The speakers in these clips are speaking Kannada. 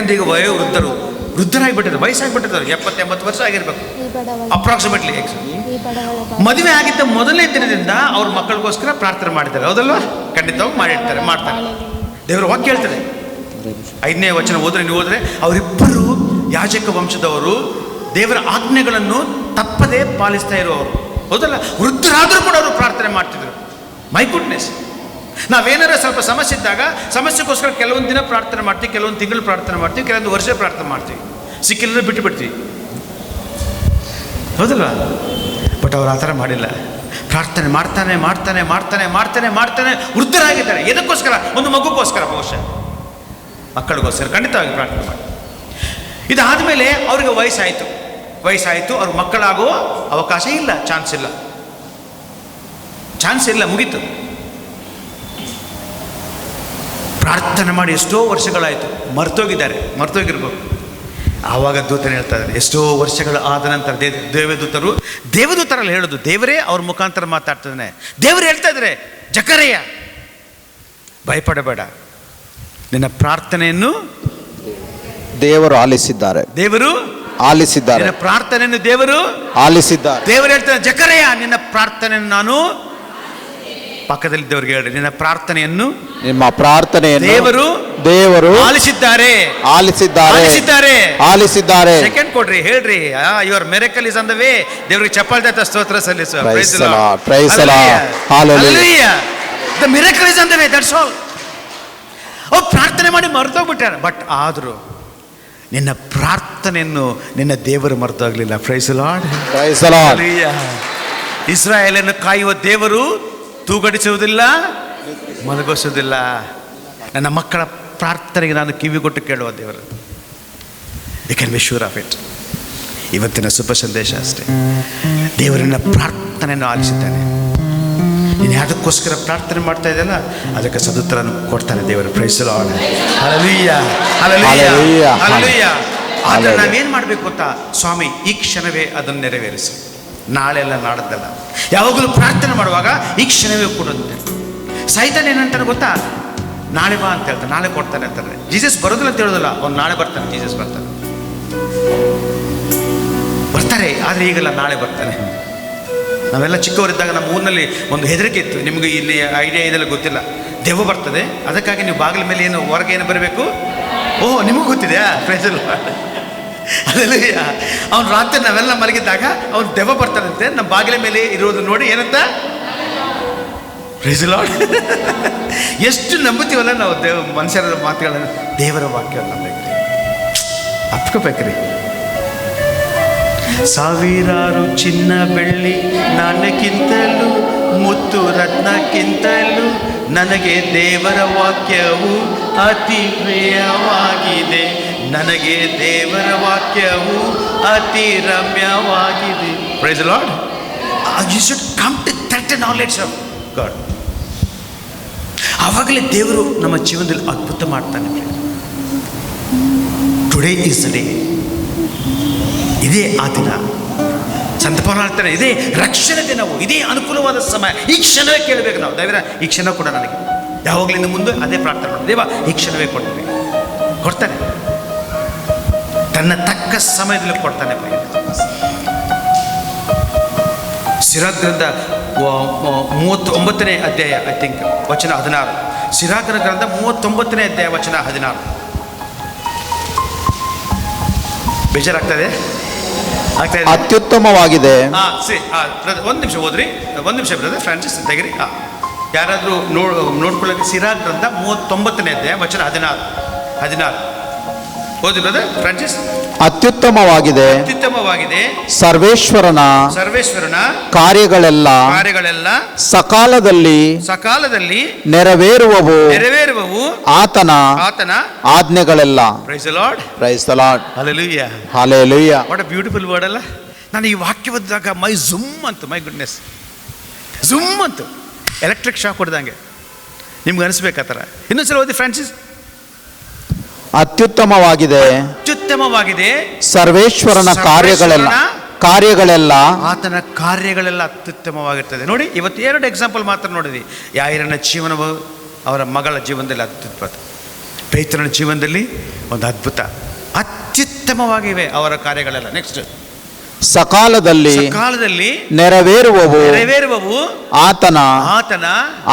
ಯಾಕೆಂದ್ರೆ ಈಗ ವೃದ್ಧರಾಗಿಬಿಟ್ಟಿದ್ದಾರೆ, ವಯಸ್ಸಾಗಿಬಿಟ್ಟಿದ್ದಾರೆ, 70-80 ವರ್ಷ ಆಗಿರ್ಬೇಕು ಅಪ್ರಾಕ್ಸಿಮೇಟ್ಲಿ. ಮದುವೆ ಆಗಿದ್ದ ಮೊದಲನೇ ದಿನದಿಂದ ಅವ್ರ ಮಕ್ಕಳಿಗೋಸ್ಕರ ಪ್ರಾರ್ಥನೆ ಮಾಡಿದ್ದಾರೆ, ಹೌದಲ್ವಾ? ಖಂಡಿತವಾಗಿ ಮಾಡ್ತಾರೆ. ದೇವರ ವಾಕ್ಯ ಹೇಳ್ತಾರೆ, 5ನೇ ವಚನ ನೀವು ಹೋದ್ರೆ ಅವರಿಬ್ಬರು ಯಾಜಕ ವಂಶದವರು, ದೇವರ ಆಜ್ಞೆಗಳನ್ನು ತಪ್ಪದೇ ಪಾಲಿಸ್ತಾ ಇರುವವರು, ಹೌದಲ್ಲ? ವೃದ್ಧರಾದರೂ ಕೂಡ ಅವರು ಪ್ರಾರ್ಥನೆ ಮಾಡ್ತಿದ್ರು. ಮೈ ಗುಡ್ನೆಸ್, ನಾವೇನಾರ ಸ್ವಲ್ಪ ಸಮಸ್ಯೆ ಇದ್ದಾಗ ಸಮಸ್ಯೆಗೋಸ್ಕರ ಕೆಲವೊಂದು ದಿನ ಪ್ರಾರ್ಥನೆ ಮಾಡ್ತೀವಿ, ಕೆಲವೊಂದು ತಿಂಗಳು ಪ್ರಾರ್ಥನೆ ಮಾಡ್ತೀವಿ, ಕೆಲವೊಂದು ವರ್ಷ ಪ್ರಾರ್ಥನೆ ಮಾಡ್ತೀವಿ, ಸಿಕ್ಕಿಲ್ಲ ಬಿಟ್ಟು ಬಿಡ್ತೀವಿ, ಹೌದಲ್ವಾ? ಬಟ್ ಅವ್ರು ಆ ಥರ ಮಾಡಿಲ್ಲ. ಪ್ರಾರ್ಥನೆ ಮಾಡ್ತಾನೆ ವೃದ್ಧರಾಗಿದ್ದಾರೆ. ಎದಕ್ಕೋಸ್ಕರ? ಒಂದು ಮಗುಗೋಸ್ಕರ, ಬಹುಶಃ ಮಕ್ಕಳಿಗೋಸ್ಕರ ಖಂಡಿತವಾಗಿ ಪ್ರಾರ್ಥನೆ ಮಾಡಿ. ಇದಾದ ಮೇಲೆ ಅವರಿಗೆ ವಯಸ್ಸಾಯಿತು, ಅವ್ರ ಮಕ್ಕಳಾಗೋ ಅವಕಾಶ ಇಲ್ಲ, ಚಾನ್ಸ್ ಇಲ್ಲ, ಮುಗೀತು. ಪ್ರಾರ್ಥನೆ ಮಾಡಿ ಎಷ್ಟೋ ವರ್ಷಗಳಾಯಿತು, ಮರ್ತೋಗಿರ್ಬೇಕು. ಆವಾಗ ದೂತನೇ ಹೇಳ್ತಾ ಇದ್ದಾರೆ, ಎಷ್ಟೋ ವರ್ಷಗಳ ಆದ ನಂತರ ದೇವದೂತರಲ್ಲಿ ಹೇಳೋದು, ದೇವರೇ ಅವ್ರ ಮುಖಾಂತರ ಮಾತಾಡ್ತಾನೆ. ದೇವರು ಹೇಳ್ತಾ ಇದ್ದಾರೆ, ಜಕರಯ್ಯ ಭಯಪಡಬೇಡ, ನಿನ್ನ ಪ್ರಾರ್ಥನೆಯನ್ನು ದೇವರು ಆಲಿಸಿದ್ದಾರೆ. ನಿನ್ನ ಪ್ರಾರ್ಥನೆಯನ್ನು ದೇವರು ಆಲಿಸಿದ್ದಾರೆ. ದೇವರು ಹೇಳ್ತಾನೆ, ಜಕರಯ್ಯ ನಿನ್ನ ಪ್ರಾರ್ಥನೆಯನ್ನು ನಾನು, ಪಕ್ಕದಲ್ಲಿದ್ದವ್ರಿಗೆ ಹೇಳ್ರಿ, ನಿಮ್ಮ ಪ್ರಾರ್ಥನೆಯನ್ನು ದೇವರು ಆಲಿಸಿದ್ದಾರೆ. ಸೆಕೆಂಡ್ ಕೊಡ್ರಿ, ಹೇಳ್ರಿ, your miracle is on the way. ದೇವರಿಗೆ ಚಪ್ಪಾಳೆ ಸ್ತೋತ್ರ ಸಲ್ಲಿಸುವ. The miracle is on the way, that's all. ಅವ್ರು ಪ್ರಾರ್ಥನೆ ಮಾಡಿ ಮರ್ತೋಗ್ಬಿಟ್ಟಾರೆ, ಬಟ್ ಆದರೂ ನಿನ್ನ ಪ್ರಾರ್ಥನೆಯನ್ನು ನಿನ್ನ ದೇವರು ಮರ್ತೋಗ್ಲಿಲ್ಲ. Price the lord. ಇಸ್ರಾಯೇಲನ್ನು ಕಾಯುವ ದೇವರು ತೂಗಡಿಸುವುದಿಲ್ಲ, ಮಲಗಿಸುವುದಿಲ್ಲ. ನನ್ನ ಮಕ್ಕಳ ಪ್ರಾರ್ಥನೆಗೆ ನಾನು ಕಿವಿಗೊಟ್ಟು ಕೇಳುವ ದೇವರು. You can be sure of it. ಇವತ್ತಿನ ಶುಭ ಸಂದೇಶ ಅಷ್ಟೇ, ದೇವರನ್ನ ಪ್ರಾರ್ಥನೆಯನ್ನು ಆಲಿಸಿದ್ದಾನೆ. ನೀನು ಯಾವುದಕ್ಕೋಸ್ಕರ ಪ್ರಾರ್ಥನೆ ಮಾಡ್ತಾ ಇದೆಯಲ್ಲ, ಅದಕ್ಕೆ ಸದುತ್ತರ ಕೊಡ್ತಾನೆ ದೇವರು. Praise the Lord. ಹಲ್ಲೆಲೂಯಾ. ಆದರೆ ನಾವೇನು ಮಾಡಬೇಕು ಗೊತ್ತಾ? ಸ್ವಾಮಿ, ಈ ಕ್ಷಣವೇ ಅದನ್ನು ನೆರವೇರಿಸಿ, ನಾಳೆ ಎಲ್ಲ ನಾಡದ್ದಲ್ಲ. ಯಾವಾಗಲೂ ಪ್ರಾರ್ಥನೆ ಮಾಡುವಾಗ ಈ ಕ್ಷಣವೇ ಕೊಡುತ್ತೆ. ಸೈತಾನ ಏನಂತಾನೆ ಗೊತ್ತಾ? ನಾಳೆ ಬಾ ಅಂತ ಹೇಳ್ತಾನೆ, ನಾಳೆ ಕೊಡ್ತಾನೆ ಅಂತಾನೆ. ಜೀಸಸ್ ಬರೋದಿಲ್ಲ ಅಂತ ಹೇಳೋದಿಲ್ಲ, ಅವ್ನು ನಾಳೆ ಬರ್ತಾನೆ. ಜೀಸಸ್ ಬರ್ತಾರೆ, ಆದರೆ ಈಗಲ್ಲ, ನಾಳೆ ಬರ್ತಾನೆ. ನಾವೆಲ್ಲ ಚಿಕ್ಕವರಿದ್ದಾಗ ನಮ್ಮ ಊರಿನಲ್ಲಿ ಒಂದು ಹೆದರಿಕೆ ಇತ್ತು, ನಿಮಗೆ ಇಲ್ಲಿ ಐಡಿಯಾ ಇದೆಲ್ಲ ಗೊತ್ತಿಲ್ಲ. ದೆವ್ವ ಬರ್ತದೆ, ಅದಕ್ಕಾಗಿ ನೀವು ಬಾಗಿಲ ಮೇಲೆ ಏನು ಹೊರಗೆ ಏನು ಬರಬೇಕು? ಓಹ್, ನಿಮಗೂ ಗೊತ್ತಿದೆಯಾ? Praise the Lord. ಅಲ್ಲೆಲ್ಲೂಯಾ. ಅವ್ನು ರಾತ್ರಿ ನಾವೆಲ್ಲ ಮಲಗಿದ್ದಾಗ ಅವ್ನು ದೆವ್ವ ಬರ್ತಾನಂತೆ, ನಮ್ಮ ಬಾಗಿಲ ಮೇಲೆ ಇರೋದು ನೋಡಿ ಏನಂತ? Praise the Lord. ಎಷ್ಟು ನಂಬುತ್ತೀವಲ್ಲ ನಾವು ಮನುಷ್ಯರ ಮಾತುಗಳನ್ನು, ದೇವರ ವಾಕ್ಯ ನಂಬಬೇಕ್ರಿ, ಅಪ್ಕೋಬೇಕ್ರಿ. ಸಾವಿರಾರು ಚಿನ್ನ ಬೆಳ್ಳಿ ನಾಣ್ಯಕ್ಕಿಂತಲೂ, ಮುತ್ತು ರತ್ನಕ್ಕಿಂತಲೂ ನನಗೆ ದೇವರ ವಾಕ್ಯವು ಅತಿ ಪ್ರಿಯವಾಗಿದೆ. ನನಗೆ ದೇವರ ವಾಕ್ಯವು ಅತಿ ರಮ್ಯವಾಗಿದೆ. Praise the Lord. You should come to that knowledge of God. ಆವಾಗಲೇ ದೇವರು ನಮ್ಮ ಜೀವನದಲ್ಲಿ ಅದ್ಭುತ ಮಾಡ್ತಾನೆ. Today is the day. ಇದೇ ಆ ದಿನ. ಸಂತ ಪೌಲ ಹೇಳ್ತಾನೆ, ಇದೇ ರಕ್ಷಣೆ ದಿನವು, ಇದೇ ಅನುಕೂಲವಾದ ಸಮಯ. ಈ ಕ್ಷಣವೇ ಕೇಳಬೇಕು ನಾವು, ದೇವರ ಈ ಕ್ಷಣ ಕೂಡ ನನಗೆ. ಯಾವಾಗಲಿಂದ ಮುಂದೆ ಅದೇ ಪ್ರಾರ್ಥನೆ ಮಾಡಿ, ದೇವ ಈ ಕ್ಷಣವೇ ಕೊಡ್ತಾನೆ, ತನ್ನ ತಕ್ಕ ಸಮಯದಲ್ಲಿ ಕೊಡ್ತಾನೆ. ಸಿರಾಕ್ ಗ್ರಂಥ 39ನೇ ಅಧ್ಯಾಯ, ಐ ಥಿಂಕ್ ವಚನ 16. ಸಿರಾಕ್ ಗ್ರಂಥ 39ನೇ ಅಧ್ಯಾಯ ವಚನ 16. ಬೇಜಾರಾಗ್ತದೆ? ಅತ್ಯುತ್ತಮವಾಗಿದೆ. ಒಂದು ನಿಮಿಷ ಓದ್ರಿ, ಒಂದು ನಿಮಿಷ ಬ್ರದರ್ ಫ್ರಾನ್ಸಿಸ್ ತೆಗಿರಿ. ಯಾರಾದರೂ ನೋಡ್ಕೊಳ್ಳೋಕೆ ಸಿರಾಕ್ ಗ್ರಂಥ 39ನೇ ಅಧ್ಯಾಯ ವಚನ 16. ಓದಿ ಬ್ರದರ್ ಫ್ರಾನ್ಸಿಸ್. ಅತ್ಯುತ್ತಮವಾಗಿದೆ ಸರ್ವೇಶ್ವರನ ಕಾರ್ಯಗಳೆಲ್ಲ ಸಕಾಲದಲ್ಲಿ ನೆರವೇರುವವು ಆತನ ಆಜ್ಞೆಗಳೆಲ್ಲ. Praise the Lord. Praise the Lord. Hallelujah. Hallelujah. What a beautiful word ಅಲ್ಲ. ನಾನು ಈ ವಾಕ್ಯ ಓದಿದಾಗ ಮೈ ಜುಮ್ ಅಂತು, ಮೈ ಗುಡ್ನೆಸ್, ಜುಮ್ ಅಂತು, ಎಲೆಕ್ಟ್ರಿಕ್ ಶಾಕ್ ಹೊಡೆದಂಗೆ. ನಿಮ್ಗೆ ಅನಿಸ್ಬೇಕು ಆ ಥರ. ಇನ್ನೊಂದ್ಸಲ ಓದಿ ಫ್ರಾನ್ಸಿಸ್. ಅತ್ಯುತ್ತಮವಾಗಿದೆ ಸರ್ವೇಶ್ವರನ ಕಾರ್ಯಗಳೆಲ್ಲ ಆತನ ಕಾರ್ಯಗಳೆಲ್ಲ ಅತ್ಯುತ್ತಮವಾಗಿರ್ತದೆ. ನೋಡಿ, ಇವತ್ತು 2 ಎಕ್ಸಾಂಪಲ್ ಮಾತ್ರ ನೋಡಿದ್ವಿ. ಯಾಯಿರನ ಜೀವನವು ಅವರ ಮಗಳ ಜೀವನದಲ್ಲಿ ಅತ್ಯುತ್ತಮ. ಪೇತ್ರನ ಜೀವನದಲ್ಲಿ ಒಂದು ಅದ್ಭುತ, ಅತ್ಯುತ್ತಮವಾಗಿವೆ ಅವರ ಕಾರ್ಯಗಳೆಲ್ಲ. ನೆಕ್ಸ್ಟ್, ಸಕಾಲದಲ್ಲಿ ನೆರವೇರುವವು ಆತನ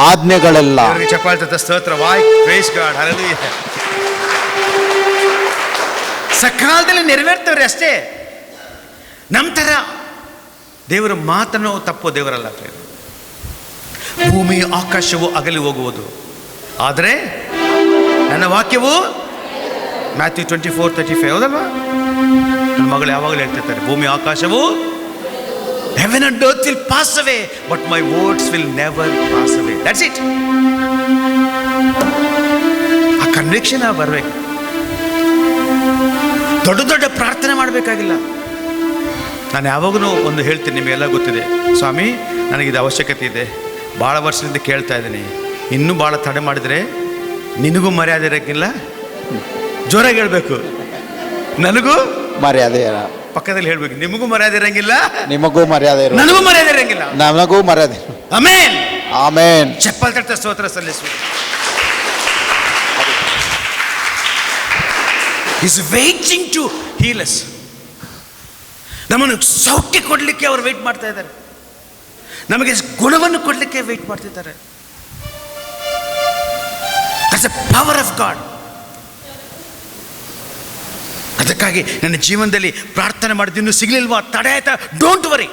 ಆಜ್ಞೆಗಳೆಲ್ಲ. ಚಪ್ಪಾಳೆ ಸ್ತೋತ್ರ, ವಾಯ್ ಪ್ರೈಸ್ ಗಾಡ್, ಹಲ್ಲೆಲೂಯಾ. ಸಕಾಲದಲ್ಲಿ ನೆರವೇರ್ತವ್ರೆ ಅಷ್ಟೇ. ನಮ್ಮ ಥರ ದೇವರ ಮಾತನ್ನು ತಪ್ಪೋ ದೇವರಲ್ಲ. ಭೂಮಿ ಆಕಾಶವು ಅಗಲಿ ಹೋಗುವುದು, ಆದರೆ ನನ್ನ ವಾಕ್ಯವು ಮ್ಯಾಥ್ಯೂ 24:35 ಹೌದಲ್ವಾ? ನನ್ನ ಮಗಳು ಯಾವಾಗಲೂ ಹೇಳ್ತಿರ್ತಾರೆ, ಭೂಮಿ ಆಕಾಶವು heaven and earth will pass away but my words will never pass away. That's it. ಆ ಕನ್ವಿಕ್ಷನ್ ಬರಬೇಕು. ದೊಡ್ಡ ದೊಡ್ಡ ಪ್ರಾರ್ಥನೆ ಮಾಡಬೇಕಾಗಿಲ್ಲ. ನಾನು ಯಾವಾಗಲೂ ಒಂದು ಹೇಳ್ತೀನಿ, ನಿಮಗೆಲ್ಲ ಗೊತ್ತಿದೆ, ಸ್ವಾಮಿ ನನಗಿದು ಅವಶ್ಯಕತೆ ಇದೆ, ಭಾಳ ವರ್ಷದಿಂದ ಕೇಳ್ತಾ ಇದ್ದೀನಿ, ಇನ್ನೂ ಭಾಳ ತಡೆ ಮಾಡಿದರೆ ನಿನಗೂ ಮರ್ಯಾದೆ ಇರೋಕ್ಕಿಲ್ಲ. ಜೋರಾಗಿ ಹೇಳಬೇಕು, ನನಗೂ ಮರ್ಯಾದೆ. ಪಕ್ಕದಲ್ಲಿ ಹೇಳ್ಬೇಕು, ನಿಮಗೂ ಮರ್ಯಾದೆ ಇರಂಗಿಲ್ಲ, ನಿಮಗೂ ಮರ್ಯಾದೆ, ನನಗೂ ಮರ್ಯಾದೆ ಇರಂಗಿಲ್ಲ, ನನಗೂ ಮರ್ಯಾದೆ. Amen, amen. ಚಪ್ಪಲ್ ತಟ್ಟ ಸ್ತೋತ್ರ ಸಲ್ಲಿಸು. He's waiting to heal us. ನಮ್ಮನ್ನು ಸೌಖ್ಯ ಕೊಡಲಿಕ್ಕೆ ಅವರು ವೆಯ್ಟ್ ಮಾಡ್ತಾ ಇದ್ದಾರೆ, ನಮಗೆ ಗುಣವನ್ನು ಕೊಡಲಿಕ್ಕೆ ವೆಯ್ಟ್ ಮಾಡ್ತಿದ್ದಾರೆ. That's the power of God. ಅದಕ್ಕಾಗಿ ನನ್ನ ಜೀವನದಲ್ಲಿ ಪ್ರಾರ್ಥನೆ ಮಾಡಿದ್ದು ಇನ್ನೂ ಸಿಗಲಿಲ್ವಾ, ತಡೆ ಆಯ್ತಾ, don't worry,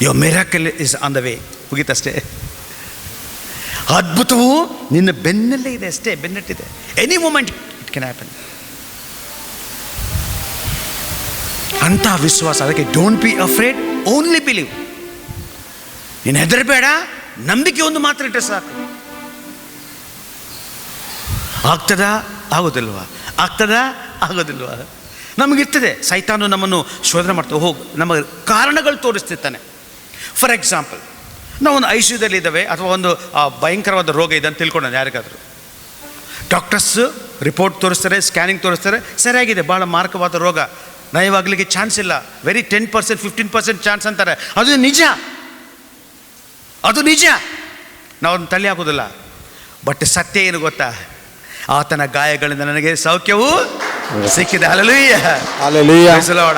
your miracle is on the way. ಮುಗೀತಷ್ಟೇ. ಅದ್ಭುತವು ನಿನ್ನ ಬೆನ್ನಲ್ಲೇ ಇದೆ ಅಷ್ಟೇ, ಬೆನ್ನಟ್ಟಿದೆ. Any moment it can happen. ಅಂತ ವಿಶ್ವಾಸ. ಅದಕ್ಕೆ don't be afraid, only believe. ನೀನು ಹೆದರಬೇಡ, ನಂಬಿಕೆ ಒಂದು ಮಾತ್ರ ಇಟ್ಟರೆ ಸಾಕು. ಆಗ್ತದಾ ಆಗೋದಿಲ್ವಾ, ಆಗ್ತದಾ ಆಗೋದಿಲ್ವಾ, ನಮಗಿರ್ತದೆ. ಸೈತಾನು ನಮ್ಮನ್ನು ಶೋಧನೆ ಮಾಡ್ತಾ ನಮ್ಮ ಕಾರಣಗಳು ತೋರಿಸ್ತಿರ್ತಾನೆ. ಫಾರ್ ಎಕ್ಸಾಂಪಲ್, ನಾವೊಂದು ಐಸಿಯುದಲ್ಲಿ ಇದ್ದಾವೆ ಅಥವಾ ಒಂದು ಭಯಂಕರವಾದ ರೋಗ ಇದೆ ಅಂತ ತಿಳ್ಕೊಂಡ ಯಾರಿಗಾದರೂ, ಡಾಕ್ಟರ್ಸ್ ರಿಪೋರ್ಟ್ ತೋರಿಸ್ತಾರೆ, ಸ್ಕ್ಯಾನಿಂಗ್ ತೋರಿಸ್ತಾರೆ, ಸರಿಯಾಗಿದೆ, ಭಾಳ ಮಾರಕವಾದ ರೋಗ, ನಯವಾಗಲಿಕ್ಕೆ ಚಾನ್ಸ್ ಇಲ್ಲ, ವೆರಿ 10%, 15% ಚಾನ್ಸ್ ಅಂತಾರೆ. ಅದು ನಿಜ, ಅದು ನಿಜ, ನಾವು ಅದನ್ನು ತಲೆ ಹಾಕೋದಿಲ್ಲ. ಬಟ್ ಸತ್ಯ ಏನು ಗೊತ್ತಾ, ಆತನ ಗಾಯಗಳಿಂದ ನನಗೆ ಸೌಖ್ಯವು ಸಿಕ್ಕಿದೆ. Hallelujah, hallelujah.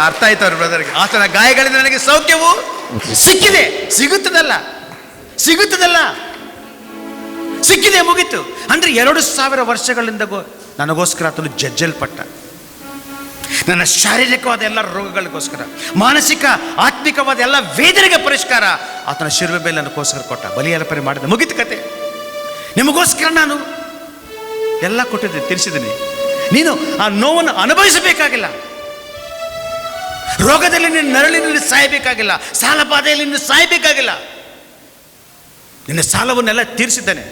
ಅರ್ಥ ಆಯ್ತು ಅವ್ರ ಬ್ರದರ್ಗೆ. ಆತನ ಗಾಯಗಳಿಂದ ನನಗೆ ಸೌಖ್ಯವು ಸಿಕ್ಕಿದೆ. ಸಿಗುತ್ತದಲ್ಲ, ಸಿಕ್ಕಿದೆ, ಮುಗೀತು. ಅಂದರೆ 2000 ವರ್ಷಗಳಿಂದ ನನಗೋಸ್ಕರ ಆತನು ಜಜ್ಜಲ್ಪಟ್ಟ. ನನ್ನ ಶಾರೀರಿಕವಾದ ಎಲ್ಲ ರೋಗಗಳಿಗೋಸ್ಕರ, ಮಾನಸಿಕ ಆತ್ಮಿಕವಾದ ಎಲ್ಲ ವೇದನೆಗೆ ಪರಿಷ್ಕಾರ ಆತನ ಶಿಲುಬೆ ಮೇಲೆ ನನಗೋಸ್ಕರ ಕೊಟ್ಟ. ಬಲಿಯರ್ಪಣೆ ಮಾಡಿದ, ಮುಗಿತು ಕತೆ. ನಿಮಗೋಸ್ಕರ ನಾನು ಎಲ್ಲ ಕೊಟ್ಟಿದ್ದೆ, ತಿಳಿಸಿದ್ದೀನಿ. ನೀನು ಆ ನೋವನ್ನು ಅನುಭವಿಸಬೇಕಾಗಿಲ್ಲ, ರೋಗದಲ್ಲಿ ನಿನ್ನ ನರಳಿನಲ್ಲಿ ಸಾಯಬೇಕಾಗಿಲ್ಲ, ಸಾಲ ಬಾಧೆಯಲ್ಲಿ ನಿನ್ನ ಸಾಯಬೇಕಾಗಿಲ್ಲ. ನಿನ್ನ ಸಾಲವನ್ನೆಲ್ಲ ತೀರಿಸಿದ್ದಾನೆ.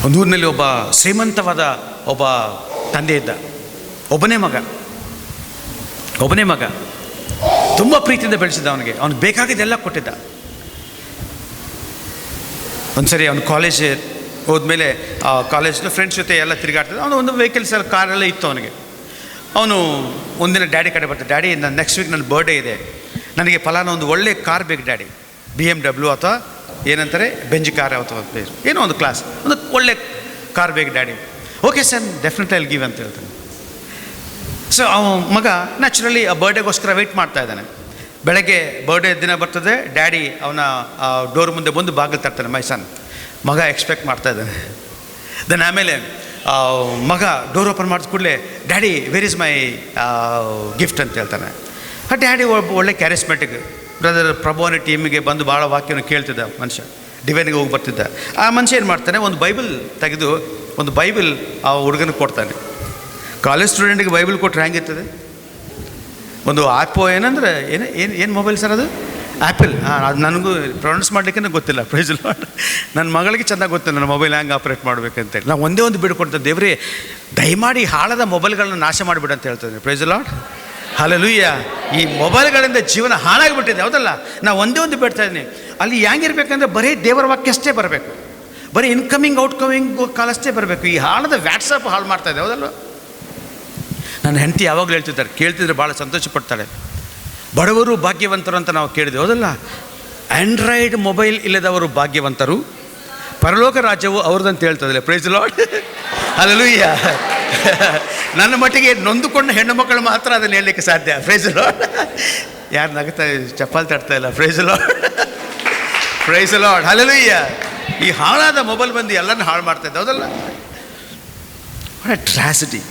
ಒಂದು ಊರಿನಲ್ಲಿ ಒಬ್ಬ ಶ್ರೀಮಂತವಾದ ಒಬ್ಬ ತಂದೆ ಇದ್ದ, ಒಬ್ಬನೇ ಮಗ, ತುಂಬ ಪ್ರೀತಿಯಿಂದ ಬೆಳೆಸಿದ್ದ. ಅವನಿಗೆ ಬೇಕಾಗಿದ್ದೆಲ್ಲ ಕೊಟ್ಟಿದ್ದ. ಒಂದ್ಸರಿ ಅವನು ಕಾಲೇಜ್ ಹೋದ್ಮೇಲೆ ಕಾಲೇಜ್ನ ಫ್ರೆಂಡ್ಸ್ ಜೊತೆ ಎಲ್ಲ ತಿರುಗಾಡ್ತಿದ್ದ. ಅವನು ಒಂದು ವೆಹಿಕಲ್ಸ್ ಎಲ್ಲ ಕಾರೆಲ್ಲ ಇತ್ತು ಅವನಿಗೆ. ಅವನು ಒಂದಿನ ಡ್ಯಾಡಿ ಕಡೆ ಬರ್ತಾನೆ, ಡ್ಯಾಡಿ ನಾನು ನೆಕ್ಸ್ಟ್ ವೀಕ್ ನನ್ನ ಬರ್ಡೇ ಇದೆ, ನನಗೆ ಫಲಾನ ಒಂದು ಒಳ್ಳೆ ಕಾರ್ ಬೇಕು ಡ್ಯಾಡಿ, BMW ಅಥವಾ ಏನಂತಾರೆ ಬೆಂಜಿ ಕಾರ್ ಅಥವಾ ಏನೋ ಒಂದು ಕ್ಲಾಸ್, ಒಂದು ಒಳ್ಳೆ ಕಾರ್ ಬೇಕು daddy. Okay sir, definitely I'll give ಅಂತ ಹೇಳ್ತಾನೆ. ಸೊ ಅವನ ಮಗ ನ್ಯಾಚುರಲಿ ಆ ಬರ್ಡೇಗೋಸ್ಕರ ವೆಯ್ಟ್ ಮಾಡ್ತಾ ಇದ್ದಾನೆ. ಬೆಳಗ್ಗೆ ಬರ್ಡೇ ದಿನ ಬರ್ತದೆ, ಡ್ಯಾಡಿ ಅವನ ಡೋರ್ ಮುಂದೆ ಬಂದು ಬಾಗಿಲು ತರ್ತಾನೆ, ಮೈ ಸನ್. ಮಗ ಎಕ್ಸ್ಪೆಕ್ಟ್ ಮಾಡ್ತಾ ಇದ್ದಾನೆ. ದೆನ್ ಆಮೇಲೆ ಮಗ ಡೋರ್ ಓಪನ್ ಮಾಡಿದ ಕೂಡಲೇ, daddy where is my gift ಅಂತ ಹೇಳ್ತಾನೆ. ಆ ಡ್ಯಾಡಿ ಒಳ್ಳೆ ಕ್ಯಾರಿಸ್ಮೆಟಿಕ್ ಬ್ರದರ್ ಪ್ರಭುವನ ಟೀಮಿಗೆ ಬಂದು ಭಾಳ ವಾಕ್ಯವನ್ನು ಕೇಳ್ತಿದ್ದ ಮನುಷ್ಯ, ಡಿವೈನ್ಗೆ ಹೋಗಿ ಬರ್ತಿದ್ದ. ಆ ಮನುಷ್ಯ ಏನು ಮಾಡ್ತಾನೆ, ಒಂದು ಬೈಬಲ್ ತೆಗೆದು ಒಂದು ಬೈಬಲ್ ಆ ಹುಡುಗನಿಗೆ ಕೊಡ್ತಾನೆ. ಕಾಲೇಜ್ ಸ್ಟೂಡೆಂಟಿಗೆ ಬೈಬಲ್ ಕೊಟ್ಟರೆ ಹೆಂಗಿರ್ತದೆ? ಒಂದು ಆ್ಯಪೋ ಏನಂದ್ರೆ ಏನು ಮೊಬೈಲ್ ಸರ್ ಅದು? ಆ್ಯಪಲ್. ಅದು ನನಗೂ ಪ್ರೊನೌನ್ಸ್ ಮಾಡಲಿಕ್ಕೆ ಗೊತ್ತಿಲ್ಲ. Praise Lord. ನನ್ನ ಮಗಳಿಗೆ ಚೆನ್ನಾಗಿ ಗೊತ್ತಿಲ್ಲ ನನ್ನ ಮೊಬೈಲ್ ಹೆಂಗೆ ಆಪ್ರೇಟ್ ಮಾಡಬೇಕಂತೇಳಿ. ನಾವು ಒಂದೇ ಒಂದು ಬಿಡ್ಕೊಡ್ತೇವೆ, ದೇವರೇ ದಯಮಾಡಿ ಹಾಳದ ಮೊಬೈಲ್ಗಳನ್ನ ನಾಶ ಮಾಡಿಬಿಡು ಅಂತ ಹೇಳ್ತೇನೆ. Praise Lord, hallelujah. ಈ ಮೊಬೈಲ್ಗಳಿಂದ ಜೀವನ ಹಾಳಾಗಿಬಿಟ್ಟಿದೆ, ಹೌದಲ್ಲ? ನಾವು ಒಂದೇ ಒಂದು ಬಿಡ್ತಾ ಇದ್ದೀನಿ. ಅಲ್ಲಿ ಹೆಂಗಿರ್ಬೇಕಂದ್ರೆ ಬರೀ ದೇವರ ವಾಕ್ಯ ಅಷ್ಟೇ ಬರಬೇಕು, ಬರೀ ಇನ್ಕಮಿಂಗ್ ಔಟ್ಕಮಿಂಗ್ ಕಾಲಷ್ಟೇ ಬರಬೇಕು. ಈ ಹಾಳದ ವ್ಯಾಟ್ಸಪ್ ಹಾಳು ಮಾಡ್ತಾ ಇದೆ, ಹೌದಲ್ಲ? ನನ್ನ ಹೆಂಡತಿ ಯಾವಾಗಲೂ ಹೇಳ್ತಿದ್ದಾರೆ, ಕೇಳ್ತಿದ್ರೆ ಭಾಳ ಸಂತೋಷ ಪಡ್ತಾಳೆ. ಬಡವರು ಭಾಗ್ಯವಂತರು ಅಂತ ನಾವು ಕೇಳಿದೆ, ಹೌದಲ್ಲ? ಆಂಡ್ರಾಯ್ಡ್ ಮೊಬೈಲ್ ಇಲ್ಲದವರು ಭಾಗ್ಯವಂತರು, ಪರಲೋಕ ರಾಜ್ಯವು ಅವ್ರದ್ದಂತ ಹೇಳ್ತದಲ್ಲ. Praise Lord, hallelujah. ನನ್ನ ಮಟ್ಟಿಗೆ ನೊಂದುಕೊಂಡ ಹೆಣ್ಣು ಮಕ್ಕಳು ಮಾತ್ರ ಅದನ್ನು ಹೇಳಲಿಕ್ಕೆ ಸಾಧ್ಯ. Praise Lord. ಯಾರು ನಗ್ತಾ ಚಪ್ಪಾಲ್ ತಡ್ತಾ ಇಲ್ಲ. Praise Lord, praise Lord, hallelujah. ಈ ಹಾಳಾದ ಮೊಬೈಲ್ ಬಂದು ಎಲ್ಲರನ್ನ ಹಾಳು ಮಾಡ್ತಾ ಇದ್ದ, ಹೌದಲ್ಲ? ಟ್ರಾಸಿಟಿ.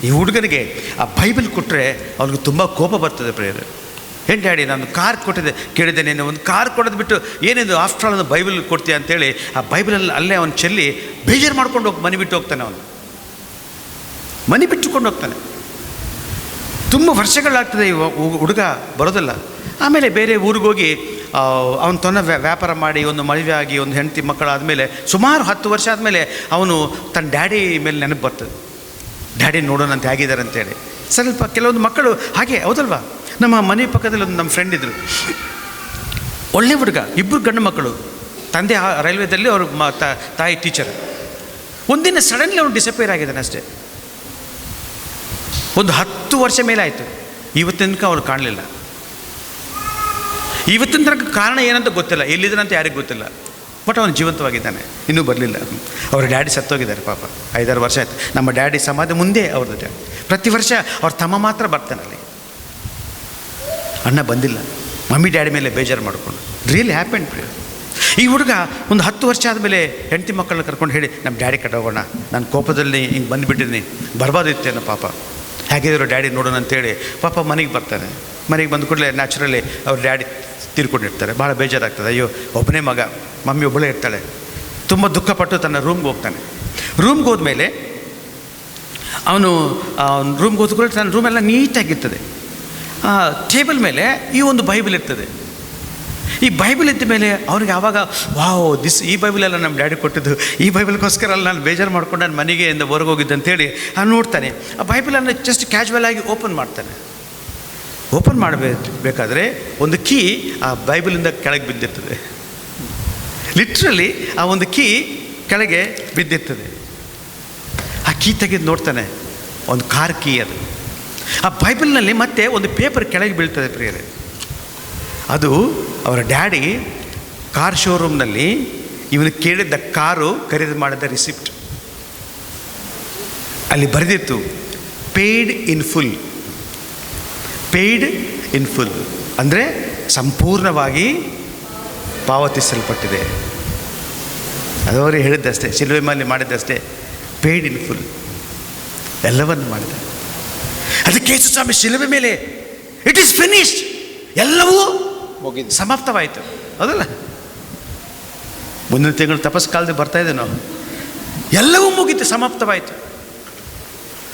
ಈ ಹುಡುಗನಿಗೆ ಆ ಬೈಬಲ್ ಕೊಟ್ಟರೆ ಅವ್ನಿಗೆ ತುಂಬ ಕೋಪ ಬರ್ತದೆ. ಪ್ರೇಯರ್, ಏನು ಡ್ಯಾಡಿ ನಾನು ಕಾರ್ ಕೊಟ್ಟಿದ್ದೆ, ಕೇಳಿದ್ದೆ ನೀನು ಒಂದು ಕಾರ್ ಕೊಡೋದು ಬಿಟ್ಟು ಏನಿದು ಆಫ್ಟರ್ ಆಲ್ ಒಂದು ಬೈಬಲ್ ಕೊಡ್ತೀಯ ಅಂತೇಳಿ ಆ ಬೈಬಲಲ್ಲಿ ಅಲ್ಲೇ ಅವನು ಚೆಲ್ಲಿ ಬೇಜಾರು ಮಾಡ್ಕೊಂಡು ಹೋಗಿ ಮನೆ ಬಿಟ್ಟು ಹೋಗ್ತಾನೆ. ಅವನು ಮನೆ ಬಿಟ್ಟುಕೊಂಡು ಹೋಗ್ತಾನೆ. ತುಂಬ ವರ್ಷಗಳಾಗ್ತದೆ ಈ ಹುಡುಗ ಬರೋದಿಲ್ಲ. ಆಮೇಲೆ ಬೇರೆ ಊರಿಗೆ ಹೋಗಿ ಅವನು ತನ್ನ ವ್ಯಾಪಾರ ಮಾಡಿ ಒಂದು ಮದುವೆ ಆಗಿ ಒಂದು ಹೆಂಡತಿ ಮಕ್ಕಳಾದಮೇಲೆ ಸುಮಾರು 10 ವರ್ಷ ಆದಮೇಲೆ ಅವನು ತನ್ನ ಡ್ಯಾಡಿ ಮೇಲೆ ನೆನಪು ಬರ್ತದೆ. ಡ್ಯಾಡಿ ನೋಡೋಣಂತೆ ಆಗಿದ್ದಾರೆ ಅಂತೇಳಿ. ಸ್ವಲ್ಪ ಕೆಲವೊಂದು ಮಕ್ಕಳು ಹಾಗೆ, ಹೌದಲ್ವಾ? ನಮ್ಮ ಮನೆ ಪಕ್ಕದಲ್ಲಿ ಒಂದು ನಮ್ಮ ಫ್ರೆಂಡ್ ಇದ್ದರು, ಒಳ್ಳೆ ಹುಡುಗ, 2 ಗಂಡು ಮಕ್ಕಳು. ತಂದೆ ರೈಲ್ವೇದಲ್ಲಿ ಅವ್ರ ತಾಯಿ ಟೀಚರ್. ಒಂದಿನ ಸಡನ್ಲಿ ಅವನು ಡಿಸಪೇರ್ ಆಗಿದ್ದಾನೆ ಅಷ್ಟೇ. ಒಂದು 10 ವರ್ಷ ಮೇಲೆ ಆಯಿತು. ಇವತ್ತಿನ ತನಕ ಅವ್ರು ಕಾಣಲಿಲ್ಲ. ಇವತ್ತಿನ ತನಕ ಕಾರಣ ಏನಂತ ಗೊತ್ತಿಲ್ಲ, ಎಲ್ಲಿದ್ದಾನಂತ ಯಾರಿಗೂ ಗೊತ್ತಿಲ್ಲ. ಬಟ್ ಅವನು ಜೀವಂತವಾಗಿದ್ದಾನೆ, ಇನ್ನೂ ಬರಲಿಲ್ಲ. ಅವ್ರ ಡ್ಯಾಡಿ ಸತ್ತೋಗಿದ್ದಾರೆ ಪಾಪ. 5-6 ವರ್ಷ ಆಯಿತು. ನಮ್ಮ ಡ್ಯಾಡಿ ಸಮಾಧಿ ಮುಂದೆ ಅವ್ರದ್ದು ಡ್ಯಾಡಿ. ಪ್ರತಿ ವರ್ಷ ಅವ್ರ ತಮ್ಮ ಮಾತ್ರ ಬರ್ತಾನಲ್ಲಿ, ಅಣ್ಣ ಬಂದಿಲ್ಲ. ಮಮ್ಮಿ ಡ್ಯಾಡಿ ಮೇಲೆ ಬೇಜಾರು ಮಾಡಿಕೊಂಡು ರಿಯಲಿ ಹ್ಯಾಪೆಂಡ್. ಈ ಹುಡುಗ ಒಂದು 10 ವರ್ಷ ಆದಮೇಲೆ ಹೆಂಡತಿ ಮಕ್ಕಳನ್ನ ಕರ್ಕೊಂಡು ಹೇಳಿ ನಮ್ಮ ಡ್ಯಾಡಿ ಕಡೆ ಹೋಗೋಣ, ನಾನು ಕೋಪದಲ್ಲಿ ಹಿಂಗೆ ಬಂದುಬಿಟ್ಟಿದ್ದೀನಿ, ಬರಬಾರ್ದಿತ್ತೇನೋ ಪಾಪ, ಹೇಗಿದ್ರು ಡ್ಯಾಡಿ ನೋಡೋಣ ಅಂತೇಳಿ ಪಾಪ ಮನೆಗೆ ಬರ್ತಾನೆ. ಮನೆಗೆ ಬಂದ ಕೂಡಲೇ ನ್ಯಾಚುರಲಿ ಅವ್ರ ಡ್ಯಾಡಿ ತೀರ್ಕೊಂಡಿರ್ತಾರೆ. ಭಾಳ ಬೇಜಾರಾಗ್ತದೆ. ಅಯ್ಯೋ ಒಬ್ಬನೇ ಮಗ, ಮಮ್ಮಿ ಒಬ್ಬಳೇ ಇರ್ತಾಳೆ. ತುಂಬ ದುಃಖಪಟ್ಟು ತನ್ನ ರೂಮ್ಗೆ ಹೋಗ್ತಾನೆ. ರೂಮ್ಗೆ ಹೋದ್ಮೇಲೆ ಅವನು ರೂಮ್ಗೆ ಹೋದ್ಕೊಳ್ಳಿ ತನ್ನ ರೂಮೆಲ್ಲ ನೀಟಾಗಿರ್ತದೆ. ಟೇಬಲ್ ಮೇಲೆ ಈ ಒಂದು ಬೈಬಲ್ ಇರ್ತದೆ. ಈ ಬೈಬಲ್ ಇದ್ದ ಮೇಲೆ ಅವ್ರಿಗೆ ಆವಾಗ ವಾವ್ ಈ ಬೈಬಲೆಲ್ಲ ನಮ್ಮ ಡ್ಯಾಡಿ ಕೊಟ್ಟಿದ್ದು, ಈ ಬೈಬಲ್ಗೋಸ್ಕರ ಅಲ್ಲ ನಾನು ಬೇಜಾರು ಮಾಡ್ಕೊಂಡು ನಾನು ಮನೆಗೆ ಹೊರಗೆ ಹೋಗಿದ್ದೆ ಅಂತೇಳಿ ನೋಡ್ತಾನೆ. ಆ ಬೈಬಲನ್ನು ಜಸ್ಟ್ ಕ್ಯಾಶುವಲ್ ಆಗಿ ಓಪನ್ ಮಾಡ್ತಾನೆ. ಓಪನ್ ಮಾಡಬೇಕಾದ್ರೆ ಒಂದು ಕೀ ಆ ಬೈಬಲಿಂದ ಕೆಳಗೆ ಬಿದ್ದಿರ್ತದೆ. ಲಿಟ್ರಲಿ ಆ ಒಂದು ಕೀ ಕೆಳಗೆ ಬಿದ್ದಿರ್ತದೆ. ಆ ಕೀ ತೆಗೆದು ನೋಡ್ತಾನೆ, ಒಂದು ಕಾರ್ ಕೀ ಅದು. ಆ ಬೈಬಲ್ನಲ್ಲಿ ಮತ್ತೆ ಒಂದು ಪೇಪರ್ ಕೆಳಗೆ ಬೀಳ್ತದೆ ಪ್ರಿಯರೇ. ಅದು ಅವರ ಡ್ಯಾಡಿ ಕಾರ್ ಶೋರೂಮ್ನಲ್ಲಿ ಇವನು ಕೇಳಿದ್ದ ಕಾರು ಖರೀದಿ ಮಾಡಿದ ರಿಸಿಪ್ಟ್. ಅಲ್ಲಿ ಬರೆದಿತ್ತು paid in full. Paid in full ಅಂದರೆ ಸಂಪೂರ್ಣವಾಗಿ ಪಾವತಿಸಲ್ಪಟ್ಟಿದೆ. ಅದು ಅವರಿಗೆ ಹೇಳಿದ್ದಷ್ಟೇ, ಶಿಲುಬೆ ಮೇಲೆ ಮಾಡಿದ್ದಷ್ಟೇ. ಪೇಯ್ಡ್ ಇನ್ ಫುಲ್, ಎಲ್ಲವನ್ನು ಮಾಡಿದ. ಅದಕ್ಕೆ ಯೇಸು ಸ್ವಾಮಿ ಶಿಲುಬೆ ಮೇಲೆ ಇಟ್ ಈಸ್ ಫಿನಿಶ್ಡ್, ಎಲ್ಲವೂ ಮುಗಿದು ಸಮಾಪ್ತವಾಯಿತು, ಹೌದಲ್ಲ? ಮುಂದಿನ ತಿಂಗಳು ತಪಸ್ ಕಾಲದಲ್ಲಿ ಬರ್ತಾ ಇದ್ದೆ ನಾವು. ಎಲ್ಲವೂ ಮುಗೀತು, ಸಮಾಪ್ತವಾಯಿತು